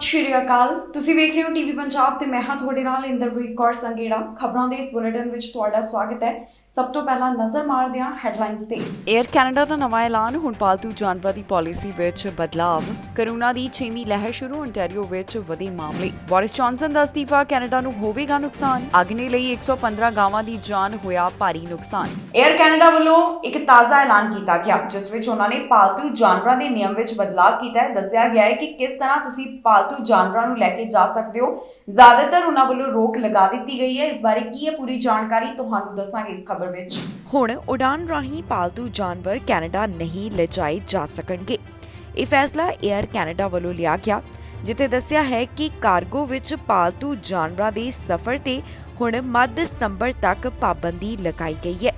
ਸਤਿ ਸ਼੍ਰੀ ਅਕਾਲ। ਤੁਸੀਂ ਵੇਖ ਰਹੇ ਹੋ ਟੀਵੀ ਪੰਜਾਬ ਤੇ ਮੈਂ ਹਾਂ ਤੁਹਾਡੇ ਨਾਲ ਇੰਦਰਪ੍ਰੀਤ ਕੌਰ ਸੰਗੇੜਾ। ਖਬਰਾਂ ਦੇ ਇਸ ਬੁਲੇਟਿਨ ਵਿੱਚ ਤੁਹਾਡਾ ਸਵਾਗਤ ਹੈ। ਸਭ ਤੋਂ ਪਹਿਲਾਂ ਨਜ਼ਰ ਮਾਰਦੇ ਹਾਂ ਹੈਡਲਾਈਨਸ ਤੇ। ਏਅਰ ਕੈਨੇਡਾ ਦਾ ਨਵਾਂ ਐਲਾਨ, ਹੁਣ ਪਾਲਤੂ ਜਾਨਵਰਾਂ ਦੀ ਪਾਲਿਸੀ ਵਿੱਚ ਬਦਲਾਵ। ਕੋਰੋਨਾ ਦੀ 6ਵੀਂ ਲਹਿਰ ਸ਼ੁਰੂ, ਓਨਟਾਰੀਓ ਵਿੱਚ ਵਧੇ ਮਾਮਲੇ। ਬੋਰਿਸ ਜੌਨਸਨ ਦਾ ਅਸਤੀਫਾ, ਕੈਨੇਡਾ ਨੂੰ ਹੋਵੇਗਾ ਨੁਕਸਾਨ। ਅਗਨੀ ਲਈ 115 ਗਾਵਾਂ ਦੀ ਜਾਨ, ਹੋਇਆ ਭਾਰੀ ਨੁਕਸਾਨ। ਏਅਰ ਕੈਨੇਡਾ ਵੱਲੋਂ ਇੱਕ ਤਾਜ਼ਾ ਐਲਾਨ ਕੀਤਾ ਗਿਆ ਜਿਸ ਵਿੱਚ ਉਹਨਾਂ ਨੇ ਪਾਲਤੂ ਜਾਨਵਰਾਂ ਦੇ ਨਿਯਮ ਵਿੱਚ ਬਦਲਾਵ ਕੀਤਾ ਹੈ। ਦੱਸਿਆ ਗਿਆ ਹੈ ਕਿ ਕਿਸ ਤਰ੍ਹਾਂ ਤੁਸੀਂ ਪਾਲਤੂ ਜਾਨਵਰਾਂ ਨੂੰ ਲੈ ਕੇ ਜਾ ਸਕਦੇ ਹੋ। ਜ਼ਿਆਦਾਤਰ ਉਹਨਾਂ ਵੱਲੋਂ ਰੋਕ ਲਗਾ ਦਿੱਤੀ ਗਈ ਹੈ। ਇਸ ਬਾਰੇ ਕੀ ਹੈ ਪੂਰੀ ਜਾਣਕਾਰੀ ਤੁਹਾਨੂੰ ਦੱਸਾਂਗੇ ਇਸ ਖਬਰ ਵਿੱਚ। ਹੁਣ ਉਡਾਨ ਰਾਹੀਂ ਪਾਲਤੂ ਜਾਨਵਰ ਕੈਨੇਡਾ ਨਹੀਂ ਲਿਜਾਏ ਜਾ ਸਕਣਗੇ। ਇਹ ਫੈਸਲਾ ਏਅਰ ਕੈਨੇਡਾ ਵੱਲੋਂ ਲਿਆ ਗਿਆ, ਜਿੱਥੇ ਦੱਸਿਆ ਹੈ ਕਿ ਕਾਰਗੋ ਵਿੱਚ ਪਾਲਤੂ ਜਾਨਵਰਾਂ ਦੇ ਸਫ਼ਰ ਤੇ ਹੁਣ ਮੱਧ ਸਤੰਬਰ ਤੱਕ ਪਾਬੰਦੀ ਲਗਾਈ ਗਈ ਹੈ।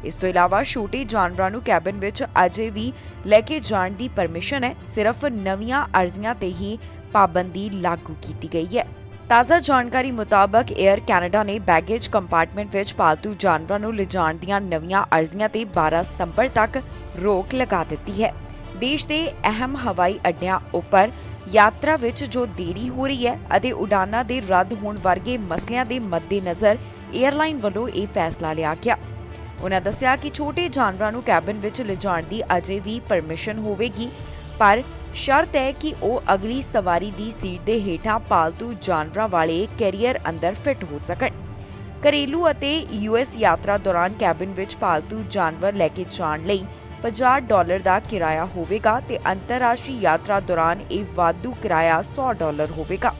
ਇਸ ਤੋਂ ਇਲਾਵਾ ਛੋਟੇ ਜਾਨਵਰਾਂ ਨੂੰ ਕੈਬਨ ਵਿੱਚ ਅਜੇ ਵੀ ਲੈ ਕੇ ਜਾਣ ਦੀ ਪਰਮਿਸ਼ਨ ਹੈ। ਸਿਰਫ ਨਵੀਆਂ ਅਰਜ਼ੀਆਂ ਤੇ ਹੀ ਪਾਬੰਦੀ ਲਾਗੂ ਕੀਤੀ ਗਈ ਹੈ। ਤਾਜ਼ਾ ਜਾਣਕਾਰੀ ਮੁਤਾਬਕ ਏਅਰ ਕੈਨੇਡਾ ਨੇ ਬੈਗੇਜ ਕੰਪਾਰਟਮੈਂਟ ਵਿੱਚ ਪਾਲਤੂ ਜਾਨਵਰਾਂ ਨੂੰ ਲਿਜਾਣ ਦੀਆਂ ਨਵੀਆਂ ਅਰਜ਼ੀਆਂ ਤੇ 12 ਸਤੰਬਰ ਤੱਕ ਰੋਕ ਲਗਾ ਦਿੱਤੀ ਹੈ। ਦੇਸ਼ ਦੇ ਅਹਿਮ ਹਵਾਈ ਅੱਡਿਆਂ ਉੱਪਰ ਯਾਤਰਾ ਵਿੱਚ ਜੋ ਦੇਰੀ ਹੋ ਰਹੀ ਹੈ ਅਤੇ ਉਡਾਨਾਂ ਦੇ ਰੱਦ ਹੋਣ ਵਰਗੇ ਮਸਲਿਆਂ ਦੇ ਮੱਦੇਨਜ਼ਰ ਏਅਰਲਾਈਨ ਵੱਲੋਂ ਇਹ ਫੈਸਲਾ ਲਿਆ ਗਿਆ। ਉਨ੍ਹਾਂ ਦੱਸਿਆ ਕਿ ਛੋਟੇ ਜਾਨਵਰਾਂ ਨੂੰ ਕੈਬਨ ਵਿੱਚ ਲਿਜਾਣ ਦੀ ਅਜੇ ਵੀ ਪਰਮਿਸ਼ਨ ਹੋਵੇਗੀ, ਪਰ ਸ਼ਰਤ ਹੈ ਕਿ ਉਹ ਅਗਲੀ ਸਵਾਰੀ ਦੀ ਸੀਟ ਦੇ ਹੇਠਾਂ ਪਾਲਤੂ ਜਾਨਵਰਾਂ ਵਾਲੇ ਕੈਰੀਅਰ ਅੰਦਰ ਫਿੱਟ ਹੋ ਸਕਣ। ਘਰੇਲੂ ਅਤੇ ਯੂਐਸ ਯਾਤਰਾ ਦੌਰਾਨ ਕੈਬਨ ਵਿੱਚ ਪਾਲਤੂ ਜਾਨਵਰ ਲੈ ਕੇ ਜਾਣ ਲਈ $50 ਦਾ ਕਿਰਾਇਆ ਹੋਵੇਗਾ ਤੇ ਅੰਤਰਰਾਸ਼ਟਰੀ ਯਾਤਰਾ ਦੌਰਾਨ ਇਹ ਵਾਧੂ ਕਿਰਾਇਆ $100 ਹੋਵੇਗਾ।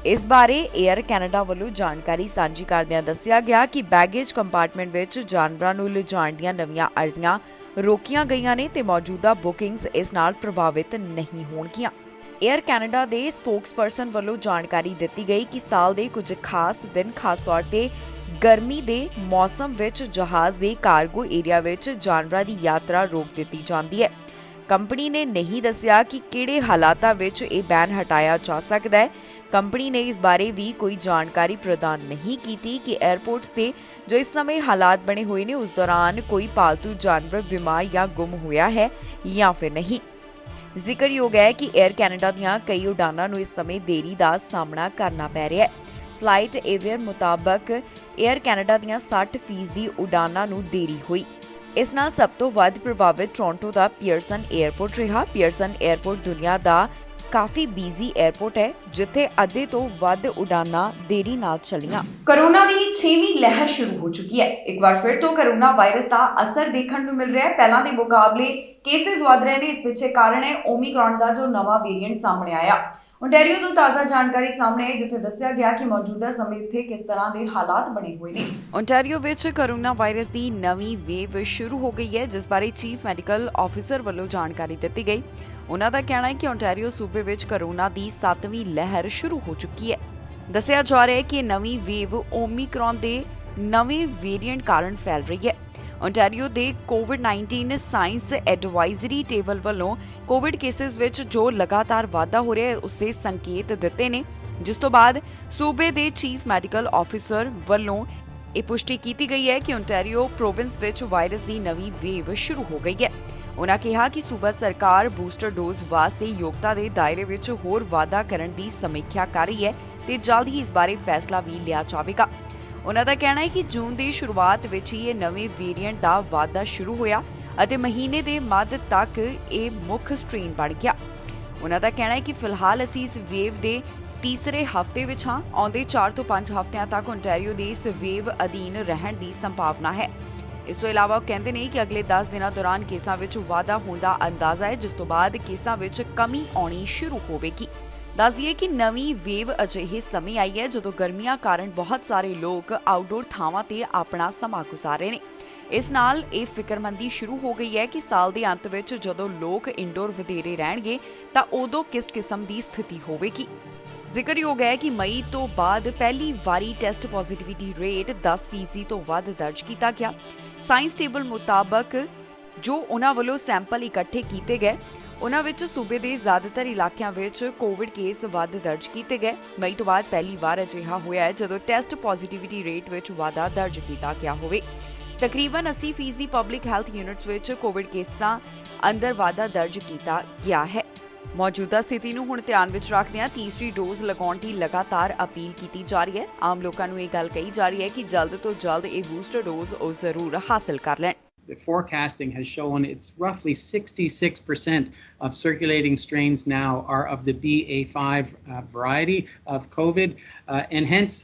ਇਸ ਬਾਰੇ ਏਅਰ ਕੈਨੇਡਾ ਵੱਲੋਂ ਜਾਣਕਾਰੀ ਸਾਂਝੀ ਕਰਦਿਆਂ ਦੱਸਿਆ ਗਿਆ ਕਿ ਬੈਗੇਜ ਕੰਪਾਰਟਮੈਂਟ ਵਿੱਚ ਜਾਨਵਰਾਂ ਨੂੰ ਲਿਜਾਣ ਦੀਆਂ ਨਵੀਆਂ ਅਰਜ਼ੀਆਂ ਰੋਕੀਆਂ ਗਈਆਂ ਨੇ ਤੇ ਮੌਜੂਦਾ ਬੁਕਿੰਗਸ ਇਸ ਨਾਲ ਪ੍ਰਭਾਵਿਤ ਨਹੀਂ ਹੋਣਗੀਆਂ। ਏਅਰ ਕੈਨੇਡਾ ਦੇ ਸਪੋਕਸਪਰਸਨ ਵੱਲੋਂ ਜਾਣਕਾਰੀ ਦਿੱਤੀ ਗਈ ਕਿ ਸਾਲ ਦੇ ਕੁਝ ਖਾਸ ਦਿਨ, ਖਾਸ ਤੌਰ ਤੇ ਗਰਮੀ ਦੇ ਮੌਸਮ ਵਿੱਚ ਜਹਾਜ਼ ਦੇ ਕਾਰਗੋ ਏਰੀਆ ਵਿੱਚ ਜਾਨਵਰਾਂ ਦੀ ਯਾਤਰਾ ਰੋਕ ਦਿੱਤੀ ਜਾਂਦੀ ਹੈ। ਕੰਪਨੀ ਨੇ ਨਹੀਂ ਦੱਸਿਆ ਕਿ ਕਿਹੜੇ ਹਾਲਾਤਾਂ ਵਿੱਚ ਇਹ ਬੈਨ ਹਟਾਇਆ ਜਾ ਸਕਦਾ ਹੈ। ਕੰਪਨੀ ਨੇ ਇਸ ਬਾਰੇ ਵੀ ਕੋਈ ਜਾਣਕਾਰੀ ਪ੍ਰਦਾਨ ਨਹੀਂ ਕੀਤੀ ਕਿ 에ਅਰਪੋਰਟਸ ਤੇ ਜੋ ਇਸ ਸਮੇਂ ਹਾਲਾਤ ਬਣੇ ਹੋਏ ਨੇ ਉਸ ਦੌਰਾਨ ਕੋਈ ਪਾਲਤੂ ਜਾਨਵਰ ਬਿਮਾਰ ਜਾਂ ਗੁੰਮ ਹੋਇਆ ਹੈ ਜਾਂ ਫਿਰ ਨਹੀਂ। ਜ਼ਿਕਰਯੋਗ ਹੈ ਕਿ ਏਅਰ ਕੈਨੇਡਾ ਦੀਆਂ ਕਈ ਉਡਾਨਾਂ ਨੂੰ ਇਸ ਸਮੇਂ ਦੇਰੀ ਦਾ ਸਾਹਮਣਾ ਕਰਨਾ ਪੈ ਰਿਹਾ ਹੈ। ਫਲਾਈਟ ਏਵੀਅਰ ਮੁਤਾਬਕ ਏਅਰ ਕੈਨੇਡਾ ਦੀਆਂ 60% ਉਡਾਨਾਂ ਨੂੰ ਦੇਰੀ ਹੋਈ। ਇਸ ਨਾਲ ਸਭ ਤੋਂ ਵੱਧ ਪ੍ਰਭਾਵਿਤ ਟੋਰਾਂਟੋ ਦਾ ਪੀਅਰਸਨ 에ਅਰਪੋਰਟ ਰਿਹਾ। ਪੀਅਰਸਨ 에ਅਰਪੋਰਟ ਦੁਨੀਆ ਦਾ ਕਾਫੀ ਬਿਜ਼ੀ 에ਅਰਪੋਰਟ ਹੈ, ਜਿੱਥੇ ਅੱਧੇ ਤੋਂ ਵੱਧ ਉਡਾਨਾਂ ਦੇਰੀ ਨਾਲ ਚੱਲੀਆਂ। ਕੋਰੋਨਾ ਦੀ 6ਵੀਂ ਲਹਿਰ ਸ਼ੁਰੂ ਹੋ ਚੁੱਕੀ ਹੈ। ਇੱਕ ਵਾਰ ਫਿਰ ਤੋਂ ਕੋਰੋਨਾ ਵਾਇਰਸ ਦਾ ਅਸਰ ਦੇਖਣ ਨੂੰ ਮਿਲ ਰਿਹਾ ਹੈ। ਪਹਿਲਾਂ ਦੇ ਮੁਕਾਬਲੇ ਕੇਸਿਸ ਵਧ ਰਹੇ ਨੇ। ਇਸ ਪਿੱਛੇ ਕਾਰਨ ਹੈ ਓਮਿਕਰੌਨ ਦਾ ਜੋ ਨਵਾਂ ਵੇਰੀਐਂਟ ਸਾਹਮਣੇ ਆਇਆ। ਓਨਟਾਰੀਓ ਤੋਂ ਤਾਜ਼ਾ ਜਾਣਕਾਰੀ ਸਾਹਮਣੇ ਆਈ, ਜਿੱਥੇ ਦੱਸਿਆ ਗਿਆ ਕਿ ਮੌਜੂਦਾ ਸਮੇਂ ਇੱਥੇ ਕਿਸ ਤਰ੍ਹਾਂ ਦੇ ਹਾਲਾਤ ਬਣੇ ਹੋਏ ਨੇ। ਓਨਟਾਰੀਓ ਵਿੱਚ ਕੋਰੋਨਾ ਵਾਇਰਸ ਦੀ ਨਵੀਂ ਵੇਵ ਸ਼ੁਰੂ ਹੋ ਗਈ ਹੈ, ਜਿਸ ਬਾਰੇ ਚੀਫ ਮੈਡੀਕਲ ਆਫੀਸਰ ਵੱਲੋਂ ਜਾਣਕਾਰੀ ਦਿੱਤੀ ਗਈ। ਉਨ੍ਹਾਂ ਦਾ ਕਹਿਣਾ ਹੈ ਕਿ ਓਨਟਾਰੀਓ ਸੂਬੇ ਵਿੱਚ ਕੋਰੋਨਾ ਦੀ 7ਵੀਂ ਲਹਿਰ ਸ਼ੁਰੂ ਹੋ ਚੁੱਕੀ ਹੈ। ਦੱਸਿਆ ਜਾ ਰਿਹਾ ਹੈ ਕਿ ਨਵੀਂ ਵੇਵ ਓਮਿਕਰੌਨ ਦੇ ਨਵੇਂ ਵੇਰੀਐਂਟ ਕਾਰਨ ਫੈਲ ਰਹੀ ਹੈ। ਓਨਟਾਰੀਓ ਦੇ ਕੋਵਿਡ-19 ਸਾਇੰਸ ਐਡਵਾਈਜ਼ਰੀ ਟੇਬਲ ਵੱਲੋਂ ਕੋਵਿਡ ਕੇਸਿਸ ਵਿੱਚ ਜੋ ਲਗਾਤਾਰ ਵਾਧਾ ਹੋ ਰਿਹਾ ਹੈ ਉਸੇ ਸੰਕੇਤ ਦਿੱਤੇ ਨੇ, ਜਿਸ ਤੋਂ ਬਾਅਦ ਸੂਬੇ ਦੇ ਚੀਫ ਮੈਡੀਕਲ ਆਫੀਸਰ ਵੱਲੋਂ ਇਹ ਪੁਸ਼ਟੀ ਕੀਤੀ ਗਈ ਹੈ ਕਿ ਓਨਟਾਰੀਓ ਪ੍ਰੋਵਿੰਸ ਵਿੱਚ ਵਾਇਰਸ ਦੀ ਨਵੀਂ ਵੇਵ ਸ਼ੁਰੂ ਹੋ ਗਈ ਹੈ। ਉਨ੍ਹਾਂ ਕਿਹਾ ਕਿ ਸੂਬਾ ਸਰਕਾਰ ਬੂਸਟਰ ਡੋਜ਼ ਵਾਸਤੇ ਯੋਗਤਾ ਦੇ ਦਾਇਰੇ ਵਿੱਚ ਹੋਰ ਵਾਧਾ ਕਰਨ ਦੀ ਸਮੀਖਿਆ ਕਰ ਰਹੀ ਹੈ ਤੇ ਜਲਦ ਹੀ ਇਸ ਬਾਰੇ ਫੈਸਲਾ ਵੀ ਲਿਆ ਜਾਵੇਗਾ। ਉਨ੍ਹਾਂ ਦਾ ਕਹਿਣਾ ਹੈ ਕਿ ਜੂਨ ਦੀ ਸ਼ੁਰੂਆਤ ਵਿੱਚ ਹੀ ਇਹ ਨਵੇਂ ਵੇਰੀਐਂਟ ਦਾ ਵਾਧਾ ਸ਼ੁਰੂ ਹੋਇਆ ਅਤੇ ਮਹੀਨੇ ਦੇ ਮੱਧ ਤੱਕ ਇਹ ਮੁੱਖ ਸਟ੍ਰੇਨ ਬਣ ਗਿਆ। ਉਨ੍ਹਾਂ ਦਾ ਕਹਿਣਾ ਹੈ ਕਿ ਫਿਲਹਾਲ ਅਸੀਂ ਇਸ ਵੇਵ ਦੇ ਤੀਸਰੇ ਹਫ਼ਤੇ ਵਿੱਚ ਹਾਂ। ਆਉਂਦੇ 4 ਤੋਂ 5 ਹਫ਼ਤਿਆਂ ਤੱਕ ਓਨਟਾਰੀਓ ਦੇ ਇਸ ਵੇਵ ਅਧੀਨ ਰਹਿਣ ਦੀ ਸੰਭਾਵਨਾ ਹੈ। ਇਸ ਤੋਂ ਇਲਾਵਾ ਉਹ ਕਹਿੰਦੇ ਨੇ ਕਿ ਅਗਲੇ 10 ਦਿਨਾਂ ਦੌਰਾਨ ਕੇਸਾਂ ਵਿੱਚ ਵਾਧਾ ਹੋਣ ਦਾ ਅੰਦਾਜ਼ਾ ਹੈ, ਜਿਸ ਤੋਂ ਬਾਅਦ ਕੇਸਾਂ ਵਿੱਚ ਕਮੀ ਆਉਣੀ ਸ਼ੁਰੂ ਹੋਵੇਗੀ। ਦੱਸ ਦਈਏ ਕਿ ਨਵੀਂ ਵੇਵ ਅਜਿਹੇ ਸਮੇਂ ਆਈ ਹੈ ਜਦੋਂ ਗਰਮੀਆਂ ਕਾਰਨ ਬਹੁਤ ਸਾਰੇ ਲੋਕ ਆਊਟਡੋਰ ਥਾਵਾਂ ਤੇ ਆਪਣਾ ਸਮਾਂ ਗੁਜ਼ਾਰ ਰਹੇ ਨੇ। ਇਸ ਨਾਲ ਇਹ ਫਿਕਰਮੰਦੀ ਸ਼ੁਰੂ ਹੋ ਗਈ ਹੈ ਕਿ ਸਾਲ ਦੇ ਅੰਤ ਵਿੱਚ ਜਦੋਂ ਲੋਕ ਇੰਡੋਰ ਵਧੇਰੇ ਰਹਿਣਗੇ ਤਾਂ ਉਦੋਂ ਕਿਸ ਕਿਸਮ ਦੀ ਸਥਿਤੀ ਹੋਵੇਗੀ। ਜ਼ਿਕਰਯੋਗ ਹੈ ਕਿ ਮਈ ਤੋਂ ਬਾਅਦ ਪਹਿਲੀ ਵਾਰੀ ਟੈਸਟ ਪੋਜ਼ਿਟਿਵਿਟੀ ਰੇਟ 10% ਤੋਂ ਵੱਧ ਦਰਜ ਕੀਤਾ ਗਿਆ। ਸਾਇੰਸ ਟੇਬਲ ਮੁਤਾਬਕ ਜੋ ਉਹਨਾਂ ਵੱਲੋਂ ਸੈਂਪਲ ਇਕੱਠੇ ਕੀਤੇ ਗਏ, ਉਹਨਾਂ ਵਿੱਚ ਸੂਬੇ ਦੇ ਜ਼ਿਆਦਾਤਰ ਇਲਾਕਿਆਂ ਵਿੱਚ ਕੋਵਿਡ ਕੇਸ ਵੱਧ ਦਰਜ ਕੀਤੇ ਗਏ। ਮਈ ਤੋਂ ਬਾਅਦ ਪਹਿਲੀ ਵਾਰ ਅਜਿਹਾ ਹੋਇਆ ਹੈ ਜਦੋਂ ਟੈਸਟ ਪੋਜ਼ਿਟਿਵਿਟੀ ਰੇਟ ਵਿੱਚ ਵਾਧਾ ਦਰਜ ਕੀਤਾ ਗਿਆ ਹੋਵੇ। ਤਕਰੀਬਨ 80% ਪਬਲਿਕ ਹੈਲਥ ਯੂਨਿਟਸ ਵਿੱਚ ਕੋਵਿਡ ਕੇਸਾਂ ਅੰਦਰ ਵਾਧਾ ਦਰਜ ਕੀਤਾ ਗਿਆ ਹੈ। ਮੌਜੂਦਾ ਸਥਿਤੀ ਨੂੰ ਹੁਣ ਧਿਆਨ ਵਿੱਚ ਰੱਖਦਿਆਂ ਤੀਸਰੀ ਡੋਜ਼ ਲਗਾਉਣ ਦੀ ਲਗਾਤਾਰ ਅਪੀਲ ਕੀਤੀ ਜਾ ਰਹੀ ਹੈ। ਆਮ ਲੋਕਾਂ ਨੂੰ ਇਹ ਗੱਲ ਕਹੀ ਜਾ ਰਹੀ ਹੈ ਕਿ ਜਲਦ ਤੋਂ ਜਲਦ ਇਹ ਬੂਸਟਰ ਡੋਜ਼ ਉਹ ਜ਼ਰੂਰ ਹਾਸਲ ਕਰ ਲੈਣ। The forecasting has shown it's roughly 66% of circulating strains now are of the BA5 variety of COVID, and hence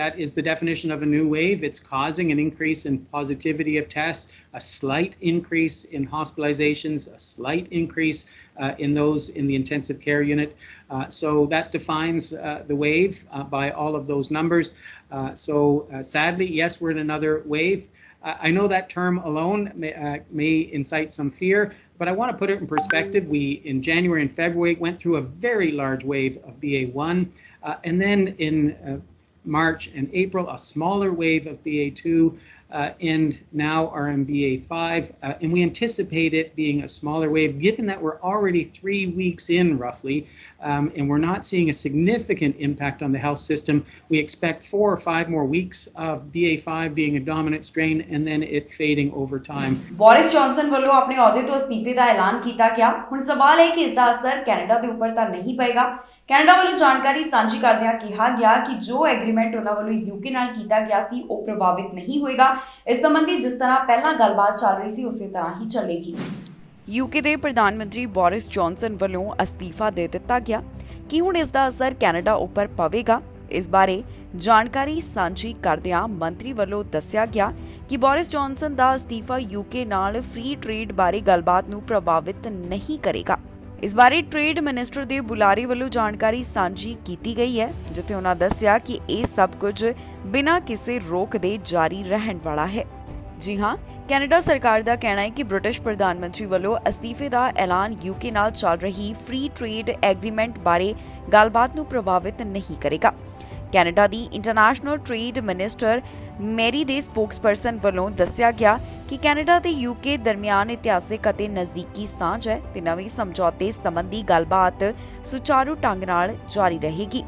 that is the definition of a new wave. It's causing an increase in positivity of tests, a slight increase in hospitalizations, a slight increase in those in the intensive care unit. So that defines the wave by all of those numbers. Sadly, yes, we're in another wave. I know that term alone may incite some fear, but I want to put it in perspective. We, in January and February, went through a very large wave of BA1, and then in March and April, a smaller wave of BA2, and now are in BA5, and we anticipate it being a smaller wave, given that we're already 3 weeks in, roughly, and we're not seeing a significant impact on the health system. We expect 4 or 5 more weeks of BA5 being a dominant strain, and then it fading over time. Boris Johnson ਵੱਲੋਂ ਆਪਣੇ ਅਹੁਦੇ ਤੋਂ ਅਸਤੀਫੇ ਦਾ ਐਲਾਨ ਕੀਤਾ ਗਿਆ। ਹੁਣ ਸਵਾਲ ਹੈ ਕਿ ਇਸ ਦਾ ਅਸਰ ਕੈਨੇਡਾ ਦੇ ਉੱਪਰ ਤਾਂ ਨਹੀਂ ਪਏਗਾ। ਕੈਨੇਡਾ ਵੱਲੋਂ ਜਾਣਕਾਰੀ ਸਾਂਝੀ ਕਰਦਿਆਂ ਕਿਹਾ ਗਿਆ ਕਿ ਜੋ ਐਗਰੀਮੈਂਟ ਉਹਨਾਂ ਵੱਲੋਂ ਯੂਕੇ ਨਾਲ ਕੀਤਾ ਗਿਆ ਸੀ ਉਹ ਪ੍ਰਭਾਵਿਤ ਨਹੀਂ ਹੋਏਗਾ। ਇਸ ਸੰਬੰਧੀ ਜਿਸ ਤਰ੍ਹਾਂ ਪਹਿਲਾਂ ਗੱਲਬਾਤ ਚੱਲ ਰਹੀ ਸੀ ਉਸੇ ਤਰ੍ਹਾਂ ਹੀ ਚੱਲੇਗੀ। ਯੂਕੇ ਦੇ ਪ੍ਰਧਾਨ ਮੰਤਰੀ ਬੋਰਿਸ ਜੌਨਸਨ ਵੱਲੋਂ ਅਸਤੀਫਾ ਦੇ ਦਿੱਤਾ ਗਿਆ ਕਿ ਹੁਣ ਇਸ ਦਾ ਅਸਰ ਕੈਨੇਡਾ ਉੱਪਰ ਪਵੇਗਾ। ਇਸ ਬਾਰੇ ਜਾਣਕਾਰੀ ਸਾਂਝੀ ਕਰਦਿਆਂ ਮੰਤਰੀ ਵੱਲੋਂ ਦੱਸਿਆ ਗਿਆ ਕਿ ਬੋਰਿਸ ਜੌਨਸਨ ਦਾ ਅਸਤੀਫਾ ਯੂਕੇ ਨਾਲ ਫ੍ਰੀ ਟ੍ਰੇਡ ਬਾਰੇ ਗੱਲਬਾਤ ਨੂੰ ਪ੍ਰਭਾਵਿਤ ਨਹੀਂ ਕਰੇਗਾ। ਇਸ ਬਾਰੇ ਟ੍ਰੇਡ ਮਿਨਿਸਟਰ ਦੇ ਬੁਲਾਰੇ ਵੱਲੋਂ ਜਾਣਕਾਰੀ ਸਾਂਝੀ ਕੀਤੀ ਗਈ ਹੈ, ਜਿੱਥੇ ਉਹਨਾਂ ਦੱਸਿਆ ਕਿ ਇਹ ਸਭ ਕੁਝ ਬਿਨਾਂ ਕਿਸੇ ਰੋਕ ਦੇ ਜਾਰੀ ਰਹਿਣ ਵਾਲਾ ਹੈ। ਜੀ ਹਾਂ, ਕੈਨੇਡਾ ਸਰਕਾਰ ਦਾ ਕਹਿਣਾ ਹੈ ਕਿ ਬ੍ਰਿਟਿਸ਼ ਪ੍ਰਧਾਨ ਮੰਤਰੀ ਵੱਲੋਂ ਅਸਤੀਫੇ ਦਾ ਐਲਾਨ ਯੂਕੇ ਨਾਲ ਚੱਲ ਰਹੀ ਫ੍ਰੀ ਟ੍ਰੇਡ ਐਗਰੀਮੈਂਟ ਬਾਰੇ ਗੱਲਬਾਤ ਨੂੰ ਪ੍ਰਭਾਵਿਤ ਨਹੀਂ ਕਰੇਗਾ। ਕੈਨੇਡਾ ਦੀ ਇੰਟਰਨੈਸ਼ਨਲ ਟ੍ਰੇਡ ਮਿਨਿਸਟਰ ਮੈਰੀ ਦੇ ਸਪੋਕਸਪਰਸਨ ਵੱਲੋਂ ਦੱਸਿਆ ਗਿਆ ਕਿ ਕੈਨੇਡਾ ਤੇ ਯੂਕੇ ਦਰਮਿਆਨ ਇਤਿਹਾਸਿਕ ਅਤੇ ਨਜ਼ਦੀਕੀ ਸਾਂਝ ਹੈ ਤੇ ਨਵੇਂ ਸਮਝੌਤੇ ਸੰਬੰਧੀ ਗੱਲਬਾਤ ਸੁਚਾਰੂ ਢੰਗ ਨਾਲ ਜਾਰੀ ਰਹੇਗੀ।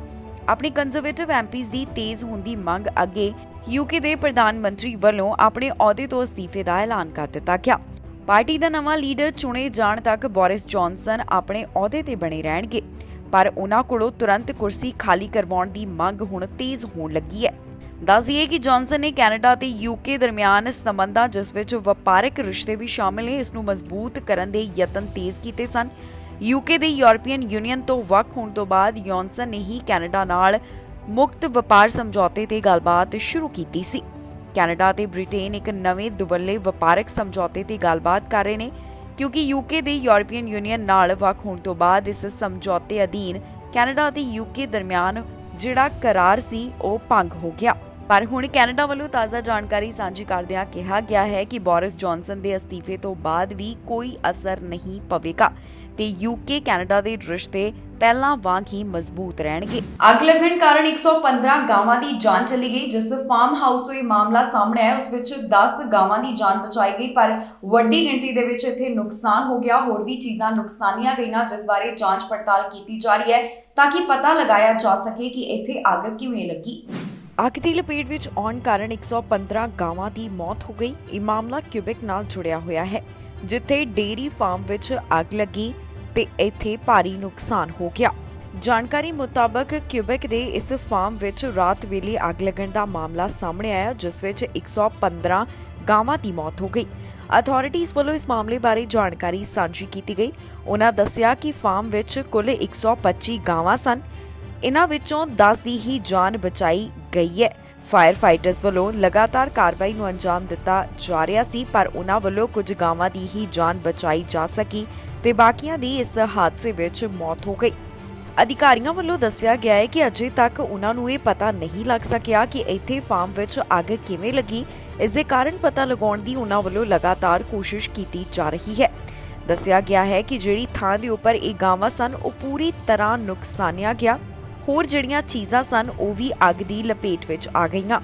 ਆਪਣੇ ਕੰਜ਼ਰਵੇਟਿਵ ਐਮਪੀਜ਼ ਦੀ ਤੇਜ਼ ਹੋਣ ਦੀ ਮੰਗ ਅੱਗੇ ਯੂਕੇ ਦੇ ਪ੍ਰਧਾਨ ਮੰਤਰੀ ਵੱਲੋਂ ਆਪਣੇ ਅਹੁਦੇ ਤੋਂ ਅਸਤੀਫੇ ਦਾ ਐਲਾਨ ਕਰ ਦਿੱਤਾ ਗਿਆ। ਪਾਰਟੀ ਦਾ ਨਵਾਂ ਲੀਡਰ ਚੁਣੇ ਜਾਣ ਤੱਕ ਬੋਰਿਸ ਜੌਨਸਨ ਆਪਣੇ ਅਹੁਦੇ ਤੇ ਬਣੇ ਰਹਿਣਗੇ, ਪਰ ਉਹਨਾਂ ਕੋਲੋਂ ਤੁਰੰਤ ਕੁਰਸੀ ਖਾਲੀ ਕਰਵਾਉਣ ਦੀ ਮੰਗ ਹੁਣ ਤੇਜ਼ ਹੋਣ ਲੱਗੀ ਹੈ। ਦੱਸ ਦਈਏ ਕਿ ਜੌਨਸਨ ਨੇ ਕੈਨੇਡਾ ਤੇ ਯੂਕੇ ਦਰਮਿਆਨ ਸੰਬੰਧਾਂ, ਜਿਸ ਵਿੱਚ ਵਪਾਰਕ ਰਿਸ਼ਤੇ ਵੀ ਸ਼ਾਮਿਲ ਨੇ, ਇਸ ਨੂੰ ਮਜ਼ਬੂਤ ਕਰਨ ਦੇ ਯਤਨ ਤੇਜ਼ ਕੀਤੇ ਸਨ। ਯੂਕੇ ਦੇ ਯੂਰਪੀਅਨ ਯੂਨੀਅਨ ਤੋਂ ਵੱਖ ਹੋਣ ਤੋਂ ਬਾਅਦ ਜੌਨਸਨ ਨੇ ਹੀ ਕੈਨੇਡਾ ਨਾਲ ਮੁਕਤ ਵਪਾਰ ਸਮਝੌਤੇ ਤੇ ਗੱਲਬਾਤ ਸ਼ੁਰੂ ਕੀਤੀ ਸੀ। ਕੈਨੇਡਾ ਤੇ ਬ੍ਰਿਟੇਨ ਇੱਕ ਨਵੇਂ ਦੁਵੱਲੇ ਵਪਾਰਕ ਸਮਝੌਤੇ ਤੇ ਗੱਲਬਾਤ ਕਰ ਰਹੇ ਨੇ, ਕਿਉਂਕਿ ਯੂਕੇ ਦੇ ਯੂਰਪੀਅਨ ਯੂਨੀਅਨ ਨਾਲ ਵੱਖ ਹੋਣ ਤੋਂ ਬਾਅਦ ਇਸ ਸਮਝੌਤੇ ਅਧੀਨ ਕੈਨੇਡਾ ਤੇ ਯੂਕੇ ਦਰਮਿਆਨ ਜਿਹੜਾ ਕਰਾਰ ਸੀ ਉਹ ਭੰਗ ਹੋ ਗਿਆ। ਪਰ ਹੁਣ ਕੈਨੇਡਾ ਵੱਲੋਂ ਤਾਜ਼ਾ ਜਾਣਕਾਰੀ ਸਾਂਝੀ ਕਰਦਿਆਂ ਕਿਹਾ ਗਿਆ ਹੈ ਕਿ ਬੋਰਿਸ ਜੌਨਸਨ ਦੇ ਅਸਤੀਫੇ ਤੋਂ ਬਾਅਦ ਵੀ ਕੋਈ ਅਸਰ ਨਹੀਂ ਪਵੇਗਾ ਤੇ ਯੂਕੇ ਕੈਨੇਡਾ ਦੇ ਰਿਸ਼ਤੇ ਪਹਿਲਾਂ ਵਾਂਗ ਹੀ ਮਜ਼ਬੂਤ ਰਹਿਣਗੇ। ਅੱਗ ਲੱਗਣ ਕਾਰਨ 115 ਗਾਵਾਂ ਦੀ ਜਾਨ ਚਲੀ ਗਈ। ਜਿਸ ਫਾਰਮ ਹਾਊਸ ਤੋਂ ਇਹ ਮਾਮਲਾ ਸਾਹਮਣੇ ਆਇਆ ਉਸ ਵਿੱਚ 10 ਗਾਵਾਂ ਦੀ ਜਾਨ ਬਚਾਈ ਗਈ, ਪਰ ਵੱਡੀ ਗਿਣਤੀ ਦੇ ਵਿੱਚ ਇੱਥੇ ਨੁਕਸਾਨ ਹੋ ਗਿਆ। ਹੋਰ ਵੀ ਚੀਜ਼ਾਂ ਨੁਕਸਾਨੀਆਂ ਗਈਆਂ, ਜਿਸ ਬਾਰੇ ਜਾਂਚ ਪੜਤਾਲ ਕੀਤੀ ਜਾ ਰਹੀ ਹੈ ਤਾਂ ਕਿ ਪਤਾ ਲਗਾਇਆ ਜਾ ਸਕੇ ਕਿ ਇੱਥੇ ਅੱਗ ਕਿਵੇਂ ਲੱਗੀ। ਅੱਗ ਦੀ ਲਪੇਟ ਵਿੱਚ ਆਉਣ ਕਾਰਨ 115 ਗਾਵਾਂ ਦੀ ਮੌਤ ਹੋ ਗਈ। ਇਹ ਮਾਮਲਾ ਕਿਊਬਿਕ ਨਾਲ ਜੁੜਿਆ ਹੋਇਆ ਹੈ, ਜਿੱਥੇ ਡੇਅਰੀ ਫਾਰਮ ਵਿੱਚ ਅੱਗ ਲੱਗੀ ਤੇ ਇੱਥੇ ਭਾਰੀ ਨੁਕਸਾਨ ਹੋ ਗਿਆ। ਜਾਣਕਾਰੀ ਮੁਤਾਬਕ ਕਿਊਬਿਕ ਦੇ ਇਸ ਫਾਰਮ ਵਿੱਚ ਰਾਤ ਵੇਲੇ ਅੱਗ ਲੱਗਣ ਦਾ ਮਾਮਲਾ ਸਾਹਮਣੇ ਆਇਆ, ਜਿਸ ਵਿੱਚ 115 ਗਾਵਾਂ ਦੀ ਮੌਤ ਹੋ ਗਈ। ਅਥਾਰਟੀਜ਼ ਵੱਲੋਂ ਇਸ ਮਾਮਲੇ ਬਾਰੇ ਜਾਣਕਾਰੀ ਸਾਂਝੀ ਕੀਤੀ ਗਈ। ਉਹਨਾਂ ਦੱਸਿਆ ਕਿ ਫਾਰਮ ਵਿੱਚ ਕੁੱਲ 125 ਗਾਵਾਂ ਸਨ। ਇਹਨਾਂ ਵਿੱਚੋਂ 10 ਦੀ ਹੀ ਜਾਨ ਬਚਾਈ ਗਈ ਹੈ। ਫਾਇਰ ਫਾਈਟਰਸ ਵੱਲੋਂ ਲਗਾਤਾਰ ਕਾਰਵਾਈ ਨੂੰ ਅੰਜਾਮ ਦਿੱਤਾ ਜਾ ਰਿਹਾ ਸੀ, ਪਰ ਉਹਨਾਂ ਵੱਲੋਂ ਕੁਝ ਗਾਵਾਂ ਦੀ ਹੀ ਜਾਨ ਬਚਾਈ ਜਾ ਸਕੀ ਤੇ ਬਾਕੀਆਂ ਦੀ ਇਸ ਹਾਦਸੇ ਵਿੱਚ ਮੌਤ ਹੋ ਗਈ। ਅਧਿਕਾਰੀਆਂ ਵੱਲੋਂ ਦੱਸਿਆ ਗਿਆ ਹੈ ਕਿ ਅਜੇ ਤੱਕ ਉਹਨਾਂ ਨੂੰ ਇਹ ਪਤਾ ਨਹੀਂ ਲੱਗ ਸਕਿਆ ਕਿ ਇੱਥੇ ਫਾਰਮ ਵਿੱਚ ਅੱਗ ਕਿਵੇਂ ਲੱਗੀ। ਇਸ ਦੇ ਕਾਰਨ ਪਤਾ ਲਗਾਉਣ ਦੀ ਉਹਨਾਂ ਵੱਲੋਂ ਲਗਾਤਾਰ ਕੋਸ਼ਿਸ਼ ਕੀਤੀ ਜਾ ਰਹੀ ਹੈ। ਦੱਸਿਆ ਗਿਆ ਹੈ ਕਿ ਜਿਹੜੀ ਥਾਂ ਦੇ ਉੱਪਰ ਇਹ ਗਾਵਾਂ ਸਨ ਉਹ ਪੂਰੀ ਤਰ੍ਹਾਂ ਨੁਕਸਾਨਿਆ ਗਿਆ। ਹੋਰ ਜਿਹੜੀਆਂ ਚੀਜ਼ਾਂ ਸਨ ਉਹ ਵੀ ਅੱਗ ਦੀ ਲਪੇਟ ਵਿੱਚ ਆ ਗਈਆਂ।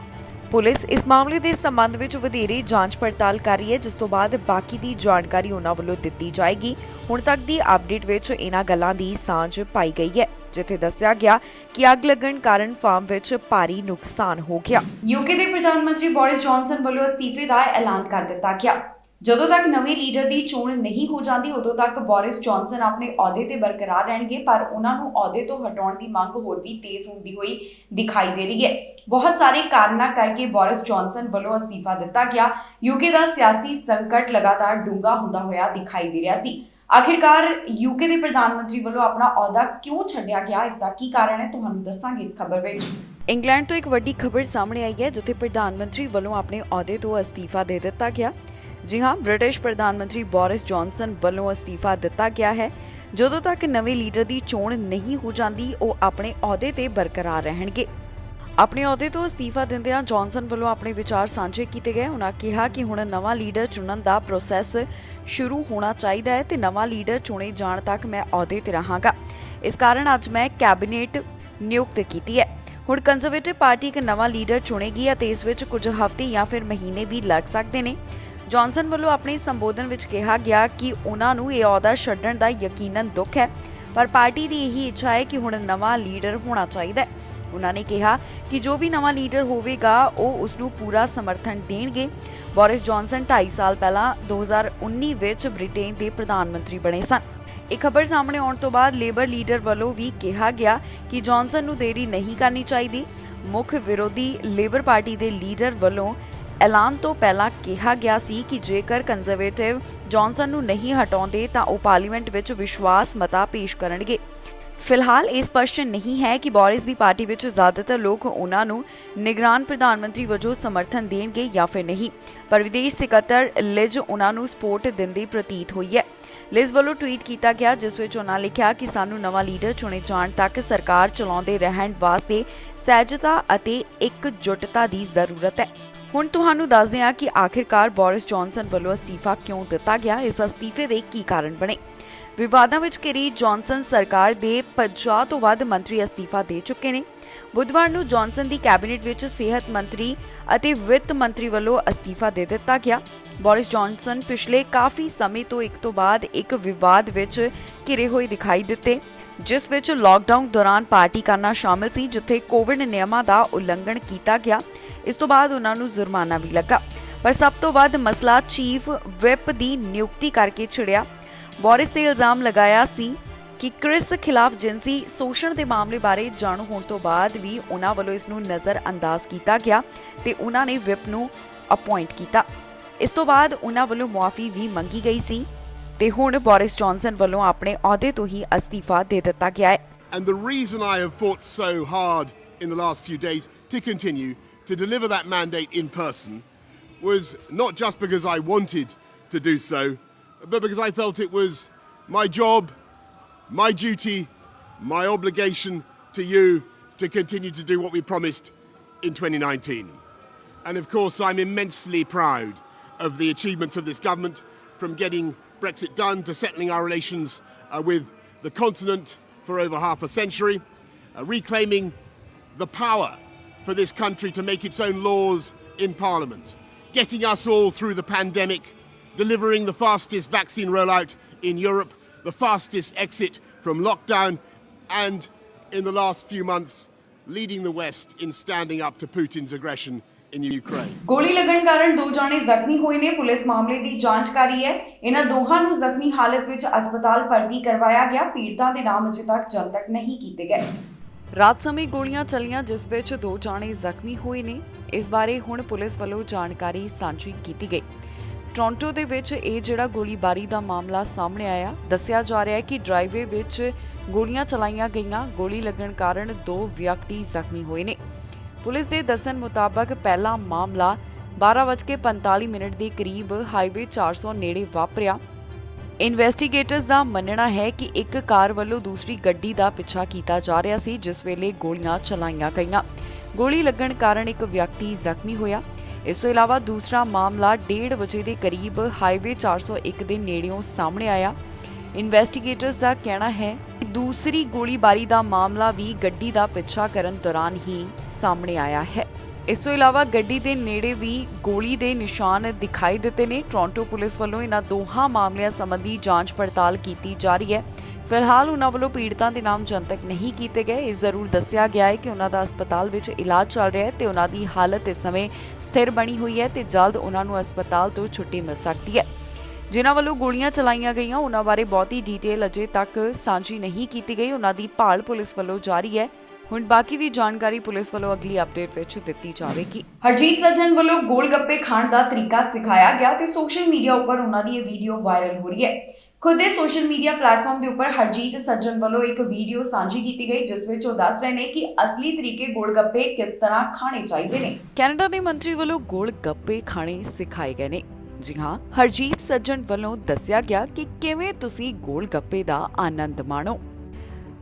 ਪੁਲਿਸ ਇਸ ਮਾਮਲੇ ਦੇ ਸੰਬੰਧ ਵਿੱਚ ਵਧੇਰੇ ਜਾਂਚ ਪੜਤਾਲ ਕਰ ਰਹੀ ਹੈ, ਜਿਸ ਤੋਂ ਬਾਅਦ ਬਾਕੀ ਦੀ ਜਾਣਕਾਰੀ ਉਹਨਾਂ ਵੱਲੋਂ ਦਿੱਤੀ ਜਾਏਗੀ। ਹੁਣ ਤੱਕ ਦੀ ਅਪਡੇਟ ਵਿੱਚ ਇਹਨਾਂ ਗੱਲਾਂ ਦੀ ਸਾਂਝ ਪਾਈ ਗਈ ਹੈ, ਜਿੱਥੇ ਦੱਸਿਆ ਗਿਆ ਕਿ ਅੱਗ ਲੱਗਣ ਕਾਰਨ ਫਾਰਮ ਵਿੱਚ ਭਾਰੀ ਨੁਕਸਾਨ ਹੋ ਗਿਆ। ਯੂਕੇ ਦੇ ਪ੍ਰਧਾਨ ਮੰਤਰੀ ਬੋਰਿਸ ਜੌਨਸਨ ਵੱਲੋਂ ਅਸਤੀਫੇ ਦਾ ਐਲਾਨ ਕਰ ਦਿੱਤਾ ਗਿਆ। ਜਦੋਂ ਤੱਕ ਨਵੇਂ ਲੀਡਰ ਦੀ ਚੋਣ ਨਹੀਂ ਹੋ ਜਾਂਦੀ ਉਦੋਂ ਤੱਕ ਬੋਰਿਸ ਜੌਨਸਨ ਆਪਣੇ ਅਹੁਦੇ ਤੇ ਬਰਕਰਾਰ ਰਹਿਣਗੇ, ਪਰ ਉਹਨਾਂ ਨੂੰ ਅਹੁਦੇ ਤੋਂ ਹਟਾਉਣ ਦੀ ਮੰਗ ਹੋਰ ਵੀ ਤੇਜ਼ ਹੁੰਦੀ ਹੋਈ ਦਿਖਾਈ ਦੇ ਰਹੀ ਹੈ। ਬਹੁਤ ਸਾਰੇ ਕਾਰਨਾਂ ਕਰਕੇ ਬੋਰਿਸ ਜੌਨਸਨ ਵੱਲੋਂ ਅਸਤੀਫਾ ਦਿੱਤਾ ਗਿਆ। ਯੂਕੇ ਦਾ ਸਿਆਸੀ ਸੰਕਟ ਲਗਾਤਾਰ ਡੂੰਘਾ ਹੁੰਦਾ ਹੋਇਆ ਦਿਖਾਈ ਦੇ ਰਿਹਾ ਸੀ। ਆਖਿਰਕਾਰ ਯੂਕੇ ਦੇ ਪ੍ਰਧਾਨ ਮੰਤਰੀ ਵੱਲੋਂ ਆਪਣਾ ਅਹੁਦਾ ਕਿਉਂ ਛੱਡਿਆ ਗਿਆ, ਇਸ ਦਾ ਕੀ ਕਾਰਨ ਹੈ, ਤੁਹਾਨੂੰ ਦੱਸਾਂਗੇ ਇਸ ਖਬਰ ਵਿੱਚ। ਇੰਗਲੈਂਡ ਤੋਂ ਇੱਕ ਵੱਡੀ ਖਬਰ ਸਾਹਮਣੇ ਆਈ ਹੈ, ਜਿੱਥੇ ਪ੍ਰਧਾਨ ਮੰਤਰੀ ਵੱਲੋਂ ਆਪਣੇ ਅਹੁਦੇ ਤੋਂ ਅਸਤੀਫਾ ਦੇ ਦਿੱਤਾ ਗਿਆ। ਜੀ ਹਾਂ, ਬ੍ਰਿਟਿਸ਼ ਪ੍ਰਧਾਨ ਮੰਤਰੀ ਬੋਰਿਸ ਜੌਨਸਨ ਵੱਲੋਂ ਅਸਤੀਫਾ ਦਿੱਤਾ ਗਿਆ ਹੈ। ਜਦੋਂ ਤੱਕ ਨਵੇਂ ਲੀਡਰ ਦੀ ਚੋਣ ਨਹੀਂ ਹੋ ਜਾਂਦੀ ਉਹ ਆਪਣੇ ਅਹੁਦੇ ਤੇ ਬਰਕਰਾਰ ਰਹਿਣਗੇ। ਆਪਣੇ ਅਹੁਦੇ ਤੋਂ ਅਸਤੀਫਾ ਦਿੰਦਿਆਂ ਜੌਨਸਨ ਵੱਲੋਂ ਆਪਣੇ ਵਿਚਾਰ ਸਾਂਝੇ ਕੀਤੇ ਗਏ। ਉਹਨਾਂ ਕਿਹਾ ਕਿ ਹੁਣ ਨਵਾਂ ਲੀਡਰ ਚੁਣਨ ਦਾ ਪ੍ਰੋਸੈਸ ਸ਼ੁਰੂ ਹੋਣਾ ਚਾਹੀਦਾ ਹੈ ਤੇ ਨਵਾਂ ਲੀਡਰ ਚੁਣੇ ਜਾਣ ਤੱਕ ਮੈਂ ਅਹੁਦੇ ਤੇ ਰਹਾਂਗਾ। ਇਸ ਕਾਰਨ ਅੱਜ ਮੈਂ ਕੈਬਨਿਟ ਨਿਯੁਕਤ ਕੀਤੀ ਹੈ। ਹੁਣ ਕੰਜ਼ਰਵੇਟਿਵ ਪਾਰਟੀ ਇੱਕ ਨਵਾਂ ਲੀਡਰ ਚੁਣੇਗੀ ਅਤੇ ਇਸ ਵਿੱਚ ਕੁਝ ਹਫ਼ਤੇ ਜਾਂ ਫਿਰ ਮਹੀਨੇ ਵੀ ਲੱਗ ਸਕਦੇ ਨੇ। ਜੌਨਸਨ ਵੱਲੋਂ ਆਪਣੇ ਸੰਬੋਧਨ ਵਿੱਚ ਕਿਹਾ ਗਿਆ ਕਿ ਉਹਨਾਂ ਨੂੰ ਇਹ ਅਹੁਦਾ ਛੱਡਣ ਦਾ ਯਕੀਨਨ ਦੁੱਖ ਹੈ, ਪਰ ਪਾਰਟੀ ਦੀ ਇਹੀ ਇੱਛਾ ਹੈ ਕਿ ਹੁਣ ਨਵਾਂ ਲੀਡਰ ਹੋਣਾ ਚਾਹੀਦਾ ਹੈ। ਉਹਨਾਂ ਨੇ ਕਿਹਾ ਕਿ ਜੋ ਵੀ ਨਵਾਂ ਲੀਡਰ ਹੋਵੇਗਾ ਉਹ ਉਸ ਨੂੰ ਪੂਰਾ ਸਮਰਥਨ ਦੇਣਗੇ। ਬੋਰਿਸ ਜੌਨਸਨ 2.5 ਸਾਲ ਪਹਿਲਾਂ 2019 ਵਿੱਚ ਬ੍ਰਿਟੇਨ ਦੇ ਪ੍ਰਧਾਨ ਮੰਤਰੀ ਬਣੇ ਸਨ। ਇਹ ਖਬਰ ਸਾਹਮਣੇ ਆਉਣ ਤੋਂ ਬਾਅਦ ਲੇਬਰ ਲੀਡਰ ਵੱਲੋਂ ਵੀ ਕਿਹਾ ਗਿਆ ਕਿ ਜੌਨਸਨ ਨੂੰ ਦੇਰੀ ਨਹੀਂ ਕਰਨੀ ਚਾਹੀਦੀ। ਮੁੱਖ ਵਿਰੋਧੀ ਲੇਬਰ ਪਾਰਟੀ ਦੇ ਲੀਡਰ ਵੱਲੋਂ ਐਲਾਨ ਤੋਂ ਪਹਿਲਾਂ ਕਿਹਾ ਗਿਆ ਸੀ ਕਿ ਜੇਕਰ ਕੰਜ਼ਰਵੇਟਿਵ ਜੌਨਸਨ ਨੂੰ ਨਹੀਂ ਹਟਾਉਂਦੇ ਤਾਂ ਉਹ ਪਾਰਲੀਮੈਂਟ ਵਿੱਚ ਵਿਸ਼ਵਾਸ ਮਤਾ ਪੇਸ਼ ਕਰਨਗੇ। ਫਿਲਹਾਲ ਇਹ ਸਪਸ਼ਟ ਨਹੀਂ ਹੈ ਕਿ ਬੋਰਿਸ ਦੀ ਪਾਰਟੀ ਵਿੱਚ ਜ਼ਿਆਦਾਤਰ ਲੋਕ ਉਹਨਾਂ ਨੂੰ ਨਿਗਰਾਨ ਪ੍ਰਧਾਨ ਮੰਤਰੀ ਵਜੋਂ ਸਮਰਥਨ ਦੇਣਗੇ ਜਾਂ ਫਿਰ ਨਹੀਂ, ਪਰ ਵਿਦੇਸ਼ ਸਕੱਤਰ ਲਿਜ਼ ਉਹਨਾਂ ਨੂੰ ਸਪੋਰਟ ਦਿੰਦੀ ਪ੍ਰਤੀਤ ਹੋਈ ਹੈ। ਲਿਜ਼ ਵੱਲੋਂ ਟਵੀਟ ਕੀਤਾ ਗਿਆ ਜਿਸ ਵਿੱਚ ਉਹਨਾਂ ਲਿਖਿਆ ਕਿ ਸਾਨੂੰ ਨਵਾਂ ਲੀਡਰ ਚੁਣੇ ਜਾਣ ਤੱਕ ਸਰਕਾਰ ਚਲਾਉਂਦੇ ਰਹਿਣ ਵਾਸਤੇ ਸਹਿਜਤਾ ਅਤੇ ਇਕਜੁੱਟਤਾ ਦੀ ਜ਼ਰੂਰਤ ਹੈ। ਹੁਣ ਤੁਹਾਨੂੰ ਦੱਸਦੇ ਹਾਂ ਕਿ ਆਖਿਰਕਾਰ ਬੋਰਿਸ ਜੌਨਸਨ ਵੱਲੋਂ ਅਸਤੀਫਾ ਕਿਉਂ ਦਿੱਤਾ ਗਿਆ, ਇਸ ਅਸਤੀਫੇ ਦੇ ਕੀ ਕਾਰਨ ਬਣੇ। ਵਿਵਾਦਾਂ ਵਿੱਚ ਘਿਰੀ ਜੌਨਸਨ ਸਰਕਾਰ ਦੇ 50 ਤੋਂ ਵੱਧ ਮੰਤਰੀ ਅਸਤੀਫਾ ਦੇ ਚੁੱਕੇ ਨੇ। ਬੁੱਧਵਾਰ ਨੂੰ ਜੌਨਸਨ ਦੀ ਕੈਬਨਿਟ ਵਿੱਚ ਸਿਹਤ ਮੰਤਰੀ ਅਤੇ ਵਿੱਤ ਮੰਤਰੀ ਵੱਲੋਂ ਅਸਤੀਫਾ ਦੇ ਦਿੱਤਾ ਗਿਆ। ਬੋਰਿਸ ਜੌਨਸਨ ਪਿਛਲੇ ਕਾਫੀ ਸਮੇਂ ਤੋਂ ਇੱਕ ਤੋਂ ਬਾਅਦ ਇੱਕ ਵਿਵਾਦ ਵਿੱਚ ਘਿਰੇ ਹੋਏ ਦਿਖਾਈ ਦਿੱਤੇ, ਜਿਸ ਵਿੱਚ ਲਾਕਡਾਊਨ ਦੌਰਾਨ ਪਾਰਟੀ ਕਰਨਾ ਸ਼ਾਮਲ ਸੀ, ਜਿੱਥੇ ਕੋਵਿਡ ਨਿਯਮਾਂ ਦਾ ਉਲੰਘਣ ਕੀਤਾ ਗਿਆ। ਇਸ ਤੋਂ ਬਾਅਦ ਉਹਨਾਂ ਨੂੰ ਜੁਰਮਾਨਾ ਵੀ ਲੱਗਾ, ਪਰ ਸਭ ਤੋਂ ਵੱਧ ਮਸਲਾ ਚੀਫ ਵਿਪ ਦੀ ਨਿਯੁਕਤੀ ਕਰਕੇ ਛਿੜਿਆ। ਬੋਰਿਸ ਤੇ ਇਲਜ਼ਾਮ ਲਗਾਇਆ ਸੀ ਕਿ ਕ੍ਰਿਸ ਖਿਲਾਫ ਜਿਨਸੀ ਸ਼ੋਸ਼ਣ ਦੇ ਮਾਮਲੇ ਬਾਰੇ ਜਾਣੂ ਹੋਣ ਤੋਂ ਬਾਅਦ ਵੀ ਉਹਨਾਂ ਵੱਲੋਂ ਇਸ ਨੂੰ ਨਜ਼ਰ ਅੰਦਾਜ਼ ਕੀਤਾ ਗਿਆ ਤੇ ਉਹਨਾਂ ਨੇ ਵਿਪ ਨੂੰ ਅਪਾਇੰਟ ਕੀਤਾ। ਇਸ ਤੋਂ ਬਾਅਦ ਉਹਨਾਂ ਵੱਲੋਂ ਮੁਆਫੀ ਵੀ ਮੰਗੀ ਗਈ ਸੀ ਤੇ ਹੁਣ ਬੋਰਿਸ ਜੌਨਸਨ ਵੱਲੋਂ ਆਪਣੇ ਅਹੁਦੇ ਤੋਂ ਹੀ ਅਸਤੀਫਾ ਦੇ ਦਿੱਤਾ ਗਿਆ ਹੈ। And the reason I have fought so hard in the last few days to continue to deliver that mandate in person was not just because I wanted to do so, but because I felt it was my job, my duty, my obligation to you to continue to do what we promised in 2019. And of course, I'm immensely proud of the achievements of this government, from getting Brexit done to settling our relations with the continent for over half a century, reclaiming the power for this country to make its own laws in Parliament, getting us all through the pandemic, delivering the fastest vaccine rollout in Europe, the fastest exit from lockdown, and in the last few months, leading the West in standing up to Putin's aggression in Ukraine. ਗੋਲੀ ਲੱਗਣ ਕਾਰਨ 2 ਜਾਣੇ ਜ਼ਖਮੀ ਹੋਏ ਨੇ। Police ਮਾਮਲੇ ਦੀ ਜਾਂਚ ਕਰ ਰਹੀ ਹੈ। ਇਹਨਾਂ ਦੋਹਾਂ ਨੂੰ ਜ਼ਖਮੀ ਹਾਲਤ ਵਿੱਚ ਹਸਪਤਾਲ ਭਰਤੀ ਕਰਵਾਇਆ ਗਿਆ। ਪੀੜਤਾਂ ਦੇ ਨਾਮ ਅਜੇ ਤੱਕ ਜਨਤਕ ਨਹੀਂ ਕੀਤੇ ਗਏ। ਰਾਤ ਸਮੇਂ ਗੋਲੀਆਂ ਚੱਲੀਆਂ ਜਿਸ ਵਿੱਚ 2 ਜਾਣੇ ਜ਼ਖਮੀ ਹੋਏ ਨੇ। ਇਸ ਬਾਰੇ ਹੁਣ ਪੁਲਿਸ ਵੱਲੋਂ ਜਾਣਕਾਰੀ ਸਾਂਝੀ ਕੀਤੀ ਗਈ। ਟੋਰਾਂਟੋ ਦੇ ਵਿੱਚ ਇਹ ਜਿਹੜਾ ਗੋਲੀਬਾਰੀ ਦਾ ਮਾਮਲਾ ਸਾਹਮਣੇ ਆਇਆ, ਦੱਸਿਆ ਜਾ ਰਿਹਾ ਹੈ ਕਿ ਡਰਾਈਵੇ ਵਿੱਚ ਗੋਲੀਆਂ ਚਲਾਈਆਂ ਗਈਆਂ। ਗੋਲੀ ਲੱਗਣ ਕਾਰਨ 2 ਵਿਅਕਤੀ ਜ਼ਖਮੀ ਹੋਏ ਨੇ। ਪੁਲਿਸ ਦੇ ਦੱਸਣ ਮੁਤਾਬਕ ਪਹਿਲਾ ਮਾਮਲਾ 12:45 ਦੇ ਕਰੀਬ ਹਾਈਵੇ 400 ਨੇੜੇ ਵਾਪਰਿਆ। ਇਨਵੈਸਟੀਗੇਟਰਸ ਦਾ ਮੰਨਣਾ ਹੈ ਕਿ ਇੱਕ ਕਾਰ ਵੱਲੋਂ ਦੂਸਰੀ ਗੱਡੀ ਦਾ ਪਿੱਛਾ ਕੀਤਾ ਜਾ ਰਿਹਾ ਸੀ, ਜਿਸ ਵੇਲੇ ਗੋਲੀਆਂ ਚਲਾਈਆਂ ਗਈਆਂ। ਗੋਲੀ ਲੱਗਣ ਕਾਰਨ ਇੱਕ ਵਿਅਕਤੀ ਜ਼ਖਮੀ ਹੋਇਆ। ਇਸ ਤੋਂ ਇਲਾਵਾ ਦੂਸਰਾ ਮਾਮਲਾ 1:30 ਵਜੇ ਦੇ ਕਰੀਬ ਹਾਈਵੇ 401 ਦੇ ਨੇੜਿਓਂ ਸਾਹਮਣੇ ਆਇਆ। ਇਨਵੈਸਟੀਗੇਟਰਸ ਦਾ ਕਹਿਣਾ ਹੈ ਕਿ ਦੂਸਰੀ ਗੋਲੀਬਾਰੀ ਦਾ ਮਾਮਲਾ ਵੀ ਗੱਡੀ ਦਾ ਪਿੱਛਾ ਕਰਨ ਦੌਰਾਨ ਹੀ ਸਾਹਮਣੇ ਆਇਆ ਹੈ। ਇਸ ਤੋਂ ਇਲਾਵਾ ਗੱਡੀ ਦੇ ਨੇੜੇ ਵੀ ਗੋਲੀ ਦੇ ਨਿਸ਼ਾਨ ਦਿਖਾਈ ਦਿੱਤੇ ਨੇ। ਟੋਰਾਂਟੋ ਪੁਲਿਸ ਵੱਲੋਂ ਇਹਨਾਂ ਦੋਹਾਂ ਮਾਮਲਿਆਂ ਸੰਬੰਧੀ ਜਾਂਚ ਪੜਤਾਲ ਕੀਤੀ ਜਾ ਰਹੀ ਹੈ। ਫਿਲਹਾਲ ਉਹਨਾਂ ਵੱਲੋਂ ਪੀੜਤਾਂ ਦੇ ਨਾਮ ਜਨਤਕ ਨਹੀਂ ਕੀਤੇ ਗਏ। ਇਸ ਜ਼ਰੂਰ ਦੱਸਿਆ ਗਿਆ ਹੈ ਕਿ ਉਹਨਾਂ ਦਾ ਹਸਪਤਾਲ ਵਿੱਚ ਇਲਾਜ ਚੱਲ ਰਿਹਾ ਹੈ ਤੇ ਉਹਨਾਂ ਦੀ ਹਾਲਤ ਇਸ ਸਮੇਂ ਸਥਿਰ ਬਣੀ ਹੋਈ ਹੈ ਤੇ ਜਲਦ ਉਹਨਾਂ ਨੂੰ ਹਸਪਤਾਲ ਤੋਂ ਛੁੱਟੀ ਮਿਲ ਸਕਦੀ ਹੈ। ਜਿਨ੍ਹਾਂ ਵੱਲੋਂ ਗੋਲੀਆਂ ਚਲਾਈਆਂ ਗਈਆਂ ਉਹਨਾਂ ਬਾਰੇ ਬਹੁਤੀ ਡਿਟੇਲ ਅਜੇ ਤੱਕ ਸਾਂਝੀ ਨਹੀਂ ਕੀਤੀ ਗਈ। ਉਹਨਾਂ ਦੀ ਭਾਲ ਪੁਲਿਸ ਵੱਲੋਂ ਜਾਰੀ ਹੈ। ਹੁਣ ਬਾਕੀ ਦੀ ਜਾਣਕਾਰੀ ਪੁਲਿਸ ਵੱਲੋਂ ਅਗਲੀ ਅਪਡੇਟ ਵਿੱਚ ਦਿੱਤੀ ਜਾਵੇਗੀ। ਹਰਜੀਤ ਸੱਜਣ ਵੱਲੋਂ ਗੋਲ ਗੱਪੇ ਖਾਣ ਦਾ ਤਰੀਕਾ ਸਿਖਾਇਆ ਗਿਆ ਤੇ ਸੋਸ਼ਲ ਮੀਡੀਆ ਉੱਪਰ ਉਹਨਾਂ ਦੀ ਇਹ ਵੀਡੀਓ ਵਾਇਰਲ ਹੋ ਰਹੀ ਹੈ। ਖੁਦ ਦੇ ਸੋਸ਼ਲ ਮੀਡੀਆ ਪਲੇਟਫਾਰਮ ਦੇ ਉੱਪਰ ਹਰਜੀਤ ਸੱਜਣ ਵੱਲੋਂ ਇੱਕ ਵੀਡੀਓ ਸਾਂਝੀ ਕੀਤੀ ਗਈ ਜਿਸ ਵਿੱਚ ਉਹ ਦੱਸ ਰਹੇ ਨੇ ਕਿ ਅਸਲੀ ਤਰੀਕੇ ਗੋਲ ਗੱਪੇ ਕਿਸ ਤਰ੍ਹਾਂ ਖਾਣੇ ਚਾਹੀਦੇ ਨੇ। ਕੈਨੇਡਾ ਦੇ ਮੰਤਰੀ ਵੱਲੋਂ ਗੋਲ ਗੱਪੇ ਖਾਣੇ ਸਿਖਾਏ ਗਏ ਨੇ। ਜੀ ਹਾਂ, ਹਰਜੀਤ ਸੱਜਣ ਵੱਲੋਂ ਦੱਸਿਆ ਗਿਆ ਕਿ ਕਿਵੇਂ ਤੁਸੀਂ ਗੋਲ ਗੱਪੇ ਦਾ ਆਨੰਦ ਮਾਣੋ।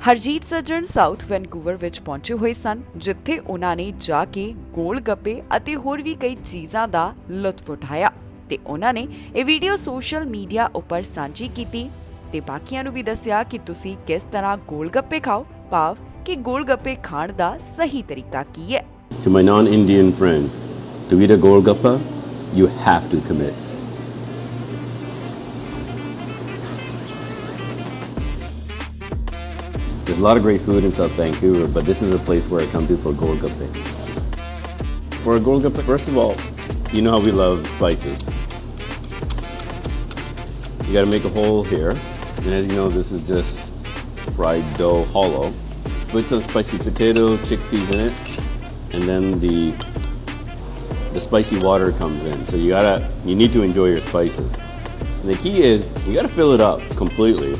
ਹਰਜੀਤ ਸੱਜਣ ਸਾਊਥ ਵੈਨਕੂਵਰ ਵਿੱਚ ਪਹੁੰਚੇ ਹੋਏ ਸਨ ਜਿੱਥੇ ਉਹਨਾਂ ਨੇ ਜਾ ਕੇ ਗੋਲ ਗੱਪੇ ਅਤੇ ਹੋਰ ਵੀ ਕਈ ਚੀਜ਼ਾਂ ਦਾ ਲੁਤਫ ਉਠਾਇਆ ਤੇ ਉਹਨਾਂ ਨੇ ਇਹ ਵੀਡੀਓ ਸੋਸ਼ਲ ਮੀਡੀਆ ਉੱਪਰ ਸਾਂਝੀ ਕੀਤੀ ਤੇ ਬਾਕੀਆਂ ਨੂੰ ਵੀ ਦੱਸਿਆ ਕਿ ਤੁਸੀਂ ਕਿਸ ਤਰ੍ਹਾਂ ਗੋਲ ਗੱਪੇ ਖਾਓ, ਭਾਵ ਕਿ ਗੋਲ ਗੱਪੇ ਖਾਣ ਦਾ ਸਹੀ ਤਰੀਕਾ ਕੀ ਹੈ। To my non-Indian friend, to eat a golgappa, you have to commit. There's a lot of great food in South Vancouver, but this is a place where I come to for golgappe. For a golgappe, first of all, you know how we love spices. You gotta make a hole here, and as you know, this is just fried dough hollow. Put some spicy potatoes, chickpeas in it, and then the spicy water comes in. So you need to enjoy your spices. And the key is you gotta fill it up completely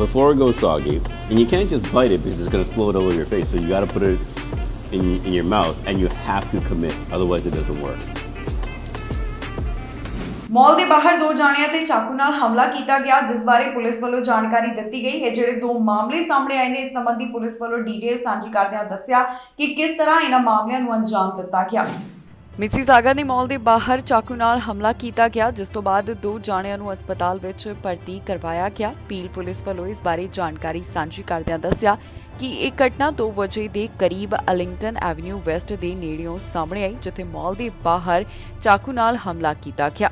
before it goes soggy. And you can't just bite it because it's gonna explode all over your face. So you gotta put it in your mouth, and you have to commit, otherwise it doesn't work. ਮਾਲ ਦੇ ਬਾਹਰ ਦੋ ਜਾਣਿਆਂ ਤੇ ਚਾਕੂ ਨਾਲ ਹਮਲਾ ਕੀਤਾ ਗਿਆ ਜਿਸ ਬਾਰੇ ਪੁਲਿਸ ਵੱਲੋਂ ਜਾਣਕਾਰੀ ਦਿੱਤੀ ਗਈ ਹੈ। ਜਿਹੜੇ ਦੋ ਮਾਮਲੇ ਸਾਹਮਣੇ ਆਏ ਨੇ ਇਸ ਸੰਬੰਧੀ ਪੁਲਿਸ ਵੱਲੋਂ ਡਿਟੇਲ ਸਾਂਝੀ ਕਰਦਿਆਂ ਦੱਸਿਆ ਕਿ ਕਿਸ ਤਰ੍ਹਾਂ ਇਹਨਾਂ ਮਾਮਲਿਆਂ ਨੂੰ ਅੰਜਾਮ ਦਿੱਤਾ ਗਿਆ। ਮਿਸੀਸਾਗਾ ਦੇ ਮਾਲ ਦੇ ਬਾਹਰ ਚਾਕੂ ਨਾਲ ਹਮਲਾ ਕੀਤਾ ਗਿਆ ਜਿਸ ਤੋਂ ਬਾਅਦ ਦੋ ਜਾਣਿਆਂ ਨੂੰ ਹਸਪਤਾਲ ਵਿੱਚ ਭਰਤੀ ਕਰਵਾਇਆ ਗਿਆ। ਪੀਲ ਪੁਲਿਸ ਵੱਲੋਂ ਇਸ ਬਾਰੇ ਜਾਣਕਾਰੀ ਸਾਂਝੀ ਕਰਦਿਆਂ ਦੱਸਿਆ ਕਿ ਇਹ ਘਟਨਾ 2 ਵਜੇ ਦੇ ਕਰੀਬ ਅਲਿੰਗਟਨ ਐਵਨਿਊ ਵੈਸਟ ਦੇ ਨੇੜਿਓਂ ਸਾਹਮਣੇ ਆਈ ਜਿੱਥੇ ਮਾਲ ਦੇ ਬਾਹਰ ਚਾਕੂ ਨਾਲ ਹਮਲਾ ਕੀਤਾ ਗਿਆ।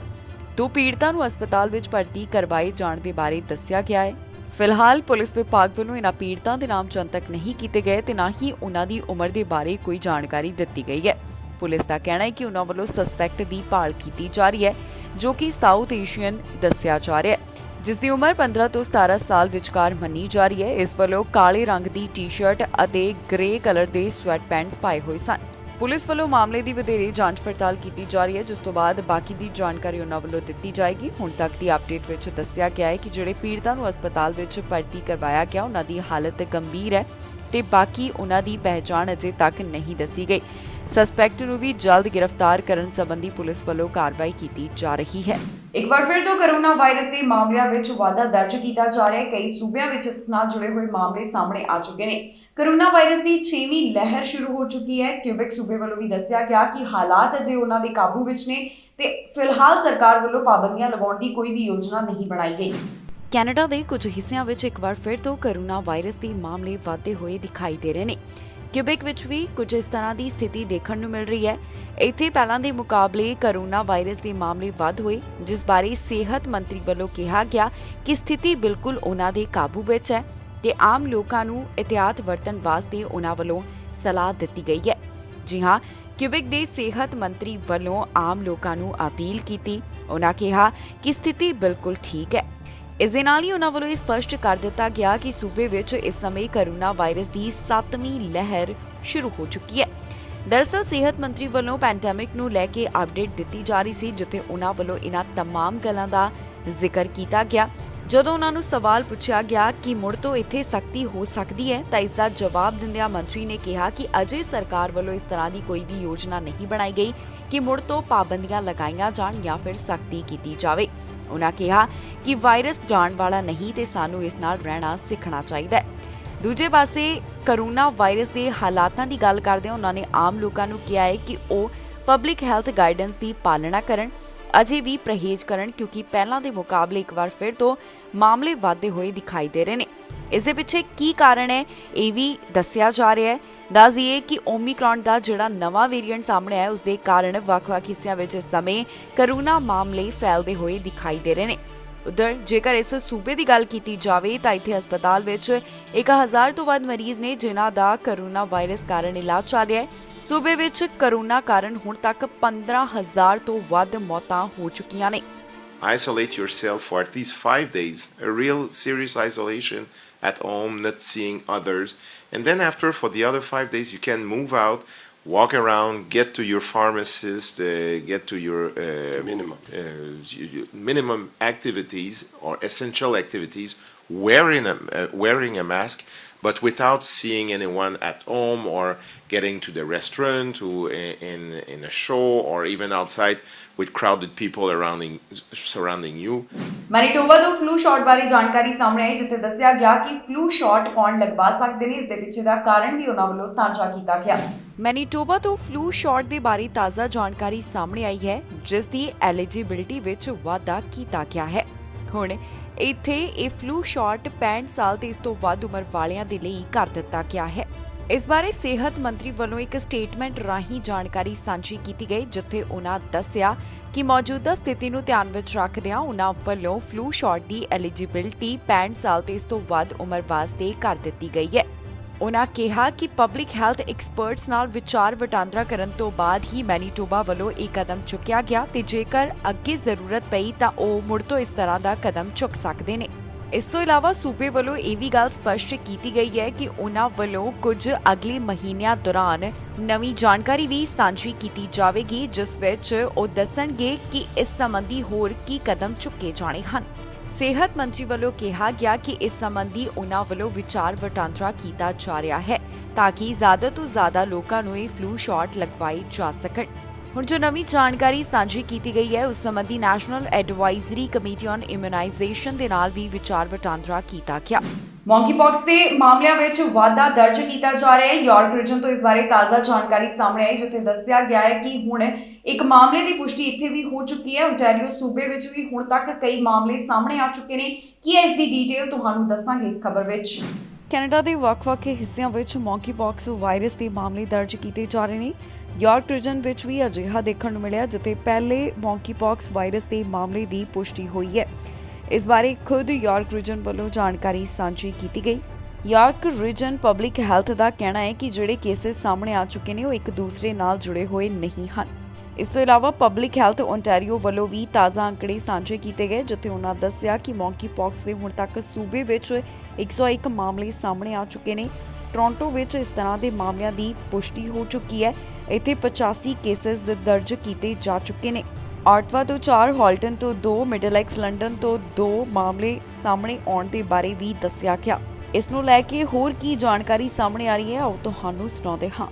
ਦੋ ਪੀੜਤਾਂ ਨੂੰ ਹਸਪਤਾਲ ਵਿੱਚ ਭਰਤੀ ਕਰਵਾਏ ਜਾਣ ਦੇ ਬਾਰੇ ਦੱਸਿਆ ਗਿਆ ਹੈ। ਫਿਲਹਾਲ ਪੁਲਿਸ ਵਿਭਾਗ ਵੱਲੋਂ ਇਹਨਾਂ ਪੀੜਤਾਂ ਦੇ ਨਾਮ ਜਨਤਕ ਨਹੀਂ ਕੀਤੇ ਗਏ ਤੇ ਨਾ ਹੀ ਉਹਨਾਂ ਦੀ ਉਮਰ ਦੇ ਬਾਰੇ ਕੋਈ ਜਾਣਕਾਰੀ ਦਿੱਤੀ ਗਈ ਹੈ। ਪੁਲਿਸ ਦਾ ਕਹਿਣਾ ਹੈ ਕਿ ਉਹਨਾਂ ਵੱਲੋਂ ਸਸਪੈਕਟ ਦੀ ਭਾਲ ਕੀਤੀ ਜਾ ਰਹੀ ਹੈ ਜੋ ਕਿ ਸਾਊਥ ਏਸ਼ੀਅਨ ਦੱਸਿਆ ਜਾ ਰਿਹਾ ਹੈ ਜਿਸ ਦੀ ਉਮਰ 15 ਤੋਂ 17 ਸਾਲ ਵਿਚਕਾਰ ਮੰਨੀ ਜਾ ਰਹੀ ਹੈ। ਇਸ ਵੱਲੋਂ ਕਾਲੇ ਰੰਗ ਦੀ ਟੀ-ਸ਼ਰਟ ਅਤੇ ਗ੍ਰੇ ਕਲਰ ਦੇ ਸਵੈਟ ਪੈਂਟਸ ਪਾਏ ਹੋਏ ਸਨ। ਪੁਲਿਸ ਵੱਲੋਂ ਮਾਮਲੇ ਦੀ ਵਧੇਰੇ ਜਾਂਚ ਪੜਤਾਲ ਕੀਤੀ ਜਾ ਰਹੀ ਹੈ ਜਿਸ ਤੋਂ ਬਾਅਦ ਬਾਕੀ ਦੀ ਜਾਣਕਾਰੀ ਉਹਨਾਂ ਵੱਲੋਂ ਦਿੱਤੀ ਜਾਏਗੀ। ਹੁਣ ਤੱਕ ਦੀ ਅਪਡੇਟ ਵਿੱਚ ਦੱਸਿਆ ਗਿਆ ਹੈ ਕਿ ਜਿਹੜੇ ਪੀੜਤਾਂ ਨੂੰ ਹਸਪਤਾਲ ਵਿੱਚ ਭਰਤੀ ਕਰਵਾਇਆ ਗਿਆ ਉਹਨਾਂ ਦੀ ਹਾਲਤ ਗੰਭੀਰ ਹੈ ਤੇ ਬਾਕੀ ਉਹਨਾਂ ਦੀ ਪਹਿਚਾਣ ਅਜੇ ਤੱਕ ਨਹੀਂ ਦੱਸੀ ਗਈ। ਸਸਪੈਕਟ ਨੂੰ ਵੀ ਜਲਦ ਗ੍ਰਿਫਤਾਰ ਕਰਨ ਸੰਬੰਧੀ ਪੁਲਿਸ ਵੱਲੋਂ ਕਾਰਵਾਈ ਕੀਤੀ ਜਾ ਰਹੀ ਹੈ। ਇੱਕ ਵਾਰ ਫਿਰ ਤੋਂ ਕੋਰੋਨਾ ਵਾਇਰਸ ਦੇ ਮਾਮਲਿਆਂ ਵਿੱਚ ਵਾਧਾ ਦਰਜ ਕੀਤਾ ਜਾ ਰਿਹਾ ਹੈ। ਕਈ ਸੂਬਿਆਂ ਵਿੱਚ ਇਸ ਨਾਲ ਜੁੜੇ ਹੋਏ ਮਾਮਲੇ ਸਾਹਮਣੇ ਆ ਚੁੱਕੇ ਨੇ। ਕੋਰੋਨਾ ਵਾਇਰਸ ਦੀ 6ਵੀਂ ਲਹਿਰ ਸ਼ੁਰੂ ਹੋ ਚੁੱਕੀ ਹੈ। ਕਿਊਬੈਕ ਸੂਬੇ ਵੱਲੋਂ ਵੀ ਦੱਸਿਆ ਗਿਆ ਕਿ ਹਾਲਾਤ ਅਜੇ ਉਹਨਾਂ ਦੇ ਕਾਬੂ ਵਿੱਚ ਨੇ ਤੇ ਫਿਲਹਾਲ ਸਰਕਾਰ ਵੱਲੋਂ ਪਾਬੰਦੀਆਂ ਲਗਾਉਣ ਦੀ ਕੋਈ ਵੀ ਯੋਜਨਾ ਨਹੀਂ ਬਣਾਈ ਗਈ। ਕੈਨੇਡਾ ਦੇ ਕੁਝ ਹਿੱਸਿਆਂ ਵਿੱਚ ਇੱਕ ਵਾਰ ਫਿਰ ਤੋਂ ਕੋਰੋਨਾ ਵਾਇਰਸ ਦੇ ਮਾਮਲੇ ਵਧਦੇ ਹੋਏ ਦਿਖਾਈ ਦੇ ਰਹੇ ਨੇ। ਕਿਊਬੈਕ ਵਿੱਚ ਵੀ ਕੁਝ ਇਸ ਤਰ੍ਹਾਂ ਦੀ ਸਥਿਤੀ ਦੇਖਣ ਨੂੰ ਮਿਲ ਰਹੀ ਹੈ। ਇੱਥੇ ਪਹਿਲਾਂ ਦੇ ਮੁਕਾਬਲੇ ਕੋਰੋਨਾ ਵਾਇਰਸ ਦੇ ਮਾਮਲੇ ਵੱਧ ਹੋਏ ਜਿਸ ਬਾਰੇ ਸਿਹਤ ਮੰਤਰੀ ਵੱਲੋਂ ਕਿਹਾ ਗਿਆ ਕਿ ਸਥਿਤੀ ਬਿਲਕੁਲ ਉਹਨਾਂ ਦੇ ਕਾਬੂ ਵਿੱਚ ਹੈ ਤੇ ਆਮ ਲੋਕਾਂ ਨੂੰ ਇhtiyat ਵਰਤਣ ਵਾਸਤੇ ਉਹਨਾਂ ਵੱਲੋਂ ਸਲਾਹ ਦਿੱਤੀ ਗਈ ਹੈ। ਜੀ ਹਾਂ, ਕਿਊਬੈਕ ਦੇ ਸਿਹਤ ਮੰਤਰੀ ਵੱਲੋਂ ਆਮ ਲੋਕਾਂ ਨੂੰ ਅਪੀਲ ਕੀਤੀ। ਉਹਨਾਂ ਕਿਹਾ ਕਿ ਸਥਿਤੀ ਬਿਲਕੁਲ ਠੀਕ ਹੈ। ਇਸ ਦੇ ਨਾਲ ਹੀ ਉਹਨਾਂ ਵੱਲੋਂ ਇਹ ਸਪਸ਼ਟ ਕਰ ਦਿੱਤਾ ਗਿਆ ਕਿ ਸੂਬੇ ਵਿੱਚ ਇਸ ਸਮੇਂ ਕੋਰੋਨਾ ਵਾਇਰਸ ਦੀ 7ਵੀਂ ਲਹਿਰ ਸ਼ੁਰੂ ਹੋ ਚੁੱਕੀ ਹੈ। ਦਰਅਸਲ ਸਿਹਤ ਮੰਤਰੀ ਵੱਲੋਂ ਪੈਂਡੈਮਿਕ ਨੂੰ ਲੈ ਕੇ ਅਪਡੇਟ ਦਿੱਤੀ ਜਾ ਰਹੀ ਸੀ ਜਿੱਥੇ ਉਹਨਾਂ ਵੱਲੋਂ ਇਹਨਾਂ तमाम ਗੱਲਾਂ ਦਾ ਜ਼ਿਕਰ ਕੀਤਾ ਗਿਆ। ਜਦੋਂ ਉਹਨਾਂ ਨੂੰ ਸਵਾਲ ਪੁੱਛਿਆ ਗਿਆ ਕਿ ਮੁੜ ਤੋਂ ਇੱਥੇ ਸਖਤੀ ਹੋ ਸਕਦੀ ਹੈ ਤਾਂ ਇਸ ਦਾ ਜਵਾਬ ਦਿੰਦਿਆਂ ਮੰਤਰੀ ਨੇ ਕਿਹਾ ਕਿ ਅਜੇ ਸਰਕਾਰ ਵੱਲੋਂ ਇਸ ਤਰ੍ਹਾਂ ਦੀ ਕੋਈ ਵੀ ਯੋਜਨਾ ਨਹੀਂ ਬਣਾਈ ਗਈ ਕਿ ਮੁੜ ਤੋਂ ਪਾਬੰਦੀਆਂ ਲਗਾਈਆਂ ਜਾਣ ਜਾਂ ਫਿਰ ਸਖਤੀ ਕੀਤੀ ਜਾਵੇ। ਉਹਨਾਂ ਕਿਹਾ ਕਿ ਵਾਇਰਸ ਜਾਣ ਵਾਲਾ ਨਹੀਂ ਤੇ ਸਾਨੂੰ ਇਸ ਨਾਲ ਰਹਿਣਾ ਸਿੱਖਣਾ ਚਾਹੀਦਾ ਹੈ। ਦੂਜੇ ਪਾਸੇ ਕੋਰੋਨਾ ਵਾਇਰਸ ਦੇ ਹਾਲਾਤਾਂ ਦੀ ਗੱਲ ਕਰਦੇ ਉਹਨਾਂ ਨੇ ਆਮ ਲੋਕਾਂ ਨੂੰ ਕਿਹਾ ਹੈ ਕਿ ਉਹ ਪਬਲਿਕ ਹੈਲਥ ਗਾਈਡੈਂਸ ਦੀ ਪਾਲਣਾ ਕਰਨ, ਅਜੇ ਵੀ ਪਰਹੇਜ਼ ਕਰਨ ਕਿਉਂਕਿ ਪਹਿਲਾਂ ਦੇ ਮੁਕਾਬਲੇ ਇੱਕ ਵਾਰ ਫਿਰ ਤੋਂ ਮਾਮਲੇ ਵਧਦੇ ਹੋਏ ਦਿਖਾਈ ਦੇ ਰਹੇ ਨੇ। ਇਸ ਦੇ ਪਿੱਛੇ ਕੀ ਕਾਰਨ ਹੈ ਇਹ ਵੀ ਦੱਸਿਆ ਜਾ ਰਿਹਾ ਹੈ। ਦੱਸ ਦਈਏ ਕਿ ਓਮੀਕਰੌਨ ਦਾ ਜਿਹੜਾ ਨਵਾਂ ਵੇਰੀਐਂਟ ਸਾਹਮਣੇ ਆਇਆ ਉਸ ਦੇ ਕਾਰਨ ਵੱਖ-ਵੱਖ ਹਿੱਸਿਆਂ ਵਿੱਚ ਇਸ ਸਮੇਂ ਕੋਰੋਨਾ ਮਾਮਲੇ ਫੈਲਦੇ ਹੋਏ ਦਿਖਾਈ ਦੇ ਰਹੇ ਨੇ। ਉਧਰ ਜੇਕਰ ਇਸ ਸੂਬੇ ਦੀ ਗੱਲ ਕੀਤੀ ਜਾਵੇ ਤਾਂ ਇੱਥੇ ਹਸਪਤਾਲ ਵਿੱਚ 1000 ਤੋਂ ਵੱਧ ਮਰੀਜ਼ ਨੇ ਜਿਨ੍ਹਾਂ ਦਾ ਕੋਰੋਨਾ ਵਾਇਰਸ ਕਾਰਨ ਇਲਾਜ ਚੱਲ ਰਿਹਾ ਹੈ। ਸੂਬੇ ਵਿੱਚ ਕੋਰੋਨਾ ਕਾਰਨ ਹੁਣ ਤੱਕ 15000 ਤੋਂ ਵੱਧ ਮੌਤਾਂ ਹੋ ਚੁੱਕੀਆਂ ਨੇ। Isolate yourself for at least 5 days, a real serious isolation at home, not seeing others. And then after, for the other 5 days, you can move out, walk around, get to your pharmacist, get to your minimum activities or essential activities, wearing a mask, but without seeing anyone at home or getting to the restaurant or in a show or even outside with crowded people surrounding you. Manitoba ਤੋਂ flu shot ਬਾਰੇ ਜਾਣਕਾਰੀ ਸਾਹਮਣੇ ਆਈ, ਜਿੱਥੇ ਦੱਸਿਆ ਗਿਆ ਕਿ flu shot ਕੌਣ ਲਗਵਾ ਸਕਦੇ ਨੇ, ਇਸ ਦੇ ਪਿੱਛੇ ਦਾ ਕਾਰਨ ਵੀ ਉਹਨਾਂ ਵੱਲੋਂ ਸਾਂਝਾ ਕੀਤਾ ਗਿਆ। ਮੈਨੀਟੋਬਾ ਤੋਂ ਫਲੂ ਸ਼ਾਟ ਦੇ ਬਾਰੇ ਤਾਜ਼ਾ ਜਾਣਕਾਰੀ ਸਾਹਮਣੇ ਆਈ ਹੈ, ਜਿਸ ਦੀ ਐਲੀਜੀਬਿਲਿਟੀ ਵਿੱਚ ਵਾਧਾ ਕੀਤਾ ਗਿਆ ਹੈ। ਹੁਣ ਇੱਥੇ ਇਹ ਫਲੂ ਸ਼ਾਟ 65 ਸਾਲ ਤੇ ਇਸ ਤੋਂ ਵੱਧ ਉਮਰ ਵਾਲਿਆਂ ਦੇ ਲਈ ਕਰ ਦਿੱਤਾ ਗਿਆ ਹੈ। ਇਸ ਬਾਰੇ ਸਿਹਤ ਮੰਤਰੀ ਵੱਲੋਂ ਇੱਕ ਸਟੇਟਮੈਂਟ ਰਾਹੀਂ ਜਾਣਕਾਰੀ ਸਾਂਝੀ ਕੀਤੀ ਗਈ, ਜਿੱਥੇ ਉਹਨਾਂ ਦੱਸਿਆ ਕਿ ਮੌਜੂਦਾ ਸਥਿਤੀ ਨੂੰ ਧਿਆਨ ਵਿੱਚ ਰੱਖਦਿਆਂ ਉਹਨਾਂ ਵੱਲੋਂ ਫਲੂ ਸ਼ਾਟ ਦੀ ਐਲੀਜੀਬਿਲਿਟੀ 65 ਸਾਲ ਤੇ ਇਸ ਤੋਂ ਵੱਧ ਉਮਰ ਵਾਸਤੇ ਕਰ ਦਿੱਤੀ ਗਈ ਹੈ। ਉਹਨਾਂ ਕਿਹਾ ਕਿ ਪਬਲਿਕ ਹੈਲਥ ਐਕਸਪਰਟਸ ਨਾਲ ਵਿਚਾਰ ਵਟਾਂਦਰਾ ਕਰਨ ਤੋਂ ਬਾਅਦ ਹੀ ਮੈਨੀਟੋਬਾ ਵੱਲੋਂ ਇਹ ਕਦਮ ਚੁੱਕਿਆ ਗਿਆ ਤੇ ਜੇਕਰ ਅੱਗੇ ਜ਼ਰੂਰਤ ਪਈ ਤਾਂ ਉਹ ਮੁੜ ਤੋਂ ਇਸ ਤਰ੍ਹਾਂ ਦਾ ਕਦਮ ਚੁੱਕ ਸਕਦੇ ਨੇ। ਇਸ ਤੋਂ ਇਲਾਵਾ ਸੂਬੇ ਵੱਲੋਂ ਇਹ ਵੀ ਗੱਲ ਸਪਸ਼ਟ ਕੀਤੀ ਗਈ ਹੈ ਕਿ ਉਹਨਾਂ ਵੱਲੋਂ ਕੁਝ ਅਗਲੇ ਮਹੀਨਿਆਂ ਦੌਰਾਨ ਨਵੀਂ ਜਾਣਕਾਰੀ ਵੀ ਸਾਂਝੀ ਕੀਤੀ ਜਾਵੇਗੀ, ਜਿਸ ਵਿੱਚ ਉਹ ਦੱਸਣਗੇ ਕਿ ਇਸ ਸੰਬੰਧੀ ਹੋਰ ਕੀ ਕਦਮ ਚੁੱਕੇ ਜਾਣੇ ਹਨ। ਸਿਹਤ ਮੰਤਰੀ ਵੱਲੋਂ ਕਿਹਾ ਗਿਆ ਕਿ ਇਸ ਸੰਬੰਧੀ ਉਹਨਾਂ ਵੱਲੋਂ ਵਿਚਾਰ ਵਟਾਂਦਰਾ ਕੀਤਾ ਜਾ ਰਿਹਾ ਹੈ ਤਾਂ ਕਿ ਜ਼ਿਆਦਾ ਤੋਂ ਜ਼ਿਆਦਾ ਲੋਕਾਂ ਨੂੰ ਇਹ ਫਲੂ ਸ਼ਾਟ ਲਗਵਾਈ ਜਾ ਸਕਣ। ਹੁਣ ਜੋ ਨਵੀਂ ਜਾਣਕਾਰੀ ਸਾਂਝੀ ਕੀਤੀ ਗਈ ਹੈ, ਉਸ ਸੰਬੰਧੀ national advisory committee on immunisation ਦੇ ਨਾਲ ਵੀ ਵਿਚਾਰ ਵਟਾਂਦਰਾ ਕੀਤਾ ਗਿਆ। ਮੌਂਕੀਪੌਕਸ ਦੇ ਮਾਮਲਿਆਂ ਵਿੱਚ ਵਾਧਾ ਦਰਜ ਕੀਤਾ ਜਾ ਰਿਹਾ ਹੈ। ਯਾਰਕ ਰੀਜਨ ਤੋਂ ਇਸ ਬਾਰੇ ਤਾਜ਼ਾ ਜਾਣਕਾਰੀ ਸਾਹਮਣੇ ਆਈ, ਜਿੱਥੇ ਦੱਸਿਆ ਗਿਆ ਹੈ ਕਿ ਹੁਣ ਇੱਕ ਮਾਮਲੇ ਦੀ ਪੁਸ਼ਟੀ ਇੱਥੇ ਵੀ ਹੋ ਚੁੱਕੀ ਹੈ। ਓਨਟਾਰੀਓ ਸੂਬੇ ਵਿੱਚ ਵੀ ਹੁਣ ਤੱਕ ਕਈ ਮਾਮਲੇ ਸਾਹਮਣੇ ਆ ਚੁੱਕੇ ਨੇ। ਕੀ ਹੈ ਇਸ ਦੀ ਡੀਟੇਲ, ਤੁਹਾਨੂੰ ਦੱਸਾਂਗੇ ਇਸ ਖਬਰ ਵਿੱਚ। ਕੈਨੇਡਾ ਦੇ ਵੱਖ-ਵੱਖ ਹਿੱਸਿਆਂ ਵਿੱਚ ਮੌਂਕੀਪੌਕਸ ਵਾਇਰਸ ਦੇ ਮਾਮਲੇ ਦਰਜ ਕੀਤੇ ਜਾ ਰਹੇ ਨੇ। ਯਾਰਕ ਰੀਜਨ ਵਿੱਚ ਵੀ ਅਜਿਹਾ ਦੇਖਣ ਨੂੰ ਮਿਲਿਆ, ਜਿੱਥੇ ਪਹਿਲੇ ਮੌਂਕੀਪੌਕਸ ਵਾਇਰਸ ਦੇ ਮਾਮਲੇ ਦੀ ਪੁਸ਼ਟੀ ਹੋਈ ਹੈ। ਇਸ ਬਾਰੇ ਖੁਦ ਯਾਰਕ ਰੀਜਨ ਵੱਲੋਂ ਜਾਣਕਾਰੀ ਸਾਂਝੀ ਕੀਤੀ ਗਈ। ਯਾਰਕ ਰੀਜਨ ਪਬਲਿਕ ਹੈਲਥ ਦਾ ਕਹਿਣਾ ਹੈ ਕਿ ਜਿਹੜੇ ਕੇਸਿਸ ਸਾਹਮਣੇ ਆ ਚੁੱਕੇ ਨੇ ਉਹ ਇੱਕ ਦੂਸਰੇ ਨਾਲ ਜੁੜੇ ਹੋਏ ਨਹੀਂ ਹਨ। ਇਸ ਤੋਂ ਇਲਾਵਾ ਪਬਲਿਕ ਹੈਲਥ ਓਨਟਾਰੀਓ ਵੱਲੋਂ ਵੀ ਤਾਜ਼ਾ ਅੰਕੜੇ ਸਾਂਝੇ ਕੀਤੇ ਗਏ, ਜਿੱਥੇ ਉਹਨਾਂ ਦੱਸਿਆ ਕਿ ਮੌਂਕੀਪੌਕਸ ਦੇ ਹੁਣ ਤੱਕ ਸੂਬੇ ਵਿੱਚ 101 ਮਾਮਲੇ ਸਾਹਮਣੇ ਆ ਚੁੱਕੇ ਨੇ। ਟੋਰਾਂਟੋ ਵਿੱਚ ਇਸ ਤਰ੍ਹਾਂ ਦੇ ਮਾਮਲਿਆਂ ਦੀ ਪੁਸ਼ਟੀ ਹੋ ਚੁੱਕੀ ਹੈ। ਇੱਥੇ 85 ਕੇਸਿਸ ਦਰਜ ਕੀਤੇ ਜਾ ਚੁੱਕੇ ਨੇ। ਆਟਵਾ ਤੋਂ 4, ਹਾਲਟਨ ਤੋਂ 2, ਮਿਡਲਐਕਸ ਲੰਡਨ ਤੋਂ 2 ਮਾਮਲੇ ਸਾਹਮਣੇ ਆਉਣ ਦੇ ਬਾਰੇ ਵੀ ਦੱਸਿਆ ਗਿਆ। ਇਸ ਨੂੰ ਲੈ ਕੇ ਹੋਰ ਕੀ ਜਾਣਕਾਰੀ ਸਾਹਮਣੇ ਆ ਰਹੀ ਹੈ, ਆਓ ਤੁਹਾਨੂੰ ਸੁਣਾਉਂਦੇ ਹਾਂ।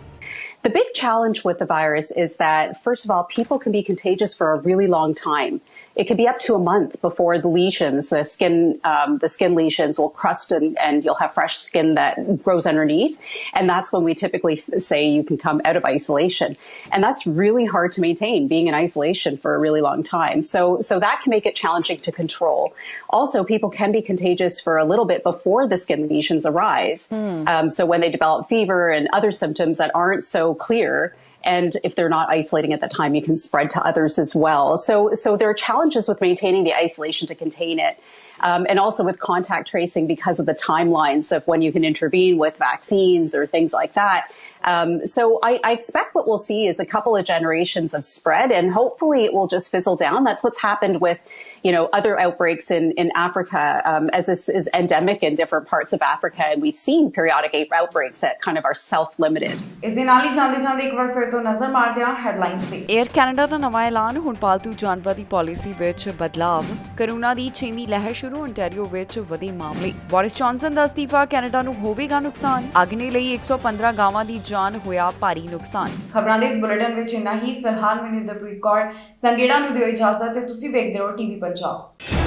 The big challenge with the virus is that, first of all, people can be contagious for a really long time. It could be up to a month before the lesions, the skin lesions will crust and you'll have fresh skin that grows underneath. And that's when we typically say you can come out of isolation. And that's really hard to maintain, being in isolation for a really long time. So that can make it challenging to control. Also, people can be contagious for a little bit before the skin lesions arise. So when they develop fever and other symptoms that aren't so clear, and if they're not isolating at the time, you can spread to others as well. So there are challenges with maintaining the isolation to contain it. And also with contact tracing because of the timelines of when you can intervene with vaccines or things like that. So I expect what we'll see is a couple of generations of spread, and hopefully it will just fizzle down. That's what's happened with other outbreaks in Africa, as this is endemic in different parts of Africa, and we've seen periodic outbreaks that kind of are self-limited. ਇਸ ਦੇ ਨਾਲ ਹੀ ਜਾਂਦੇ ਇੱਕ ਵਾਰ ਫਿਰ ਤੋਂ ਨਜ਼ਰ ਮਾਰਦੇ ਹਾਂ ਹੈਡਲਾਈਨਸ ਤੇ। ਏਅਰ ਕੈਨੇਡਾ ਦਾ ਨਵਾਂ ਐਲਾਨ, ਹੁਣ ਪਾਲਤੂ ਜਾਨਵਰਾਂ ਦੀ ਪਾਲਿਸੀ ਵਿੱਚ ਬਦਲਾਵ। ਕੋਰੋਨਾ ਦੀ 6ਵੀਂ ਲਹਿਰ ਸ਼ੁਰੂ, ਓਨਟਾਰੀਓ ਵਿੱਚ ਵਧੇ ਮਾਮਲੇ। ਬੋਰਿਸ ਜੌਨਸਨ ਦਾ ਅਸਤੀਫਾ, ਕੈਨੇਡਾ ਨੂੰ ਹੋਵੇਗਾ ਨੁਕਸਾਨ। ਅਗਨੀ ਲਈ 115 ਗਾਵਾਂ ਦੀ ਜਾਨ, ਹੋਇਆ ਭਾਰੀ ਨੁਕਸਾਨ। ਖਬਰਾਂ ਦੇ ਇਸ ਬੁਲੇਟਿਨ ਵਿੱਚ ਇੰਨਾ ਹੀ। ਫਿਲਹਾਲ ਮੈਨੂੰ ਦਰਪ੍ਰੀਤ ਕੌਰ ਸੰਗੇੜਾ ਨੂੰ ਦਿਓ ਇਜਾਜ਼ਤ ਤੇ ਤੁਸੀਂ ਵੇਖਦੇ ਰਹੋ ਟੀਵੀ ਪੰਜਾਬ।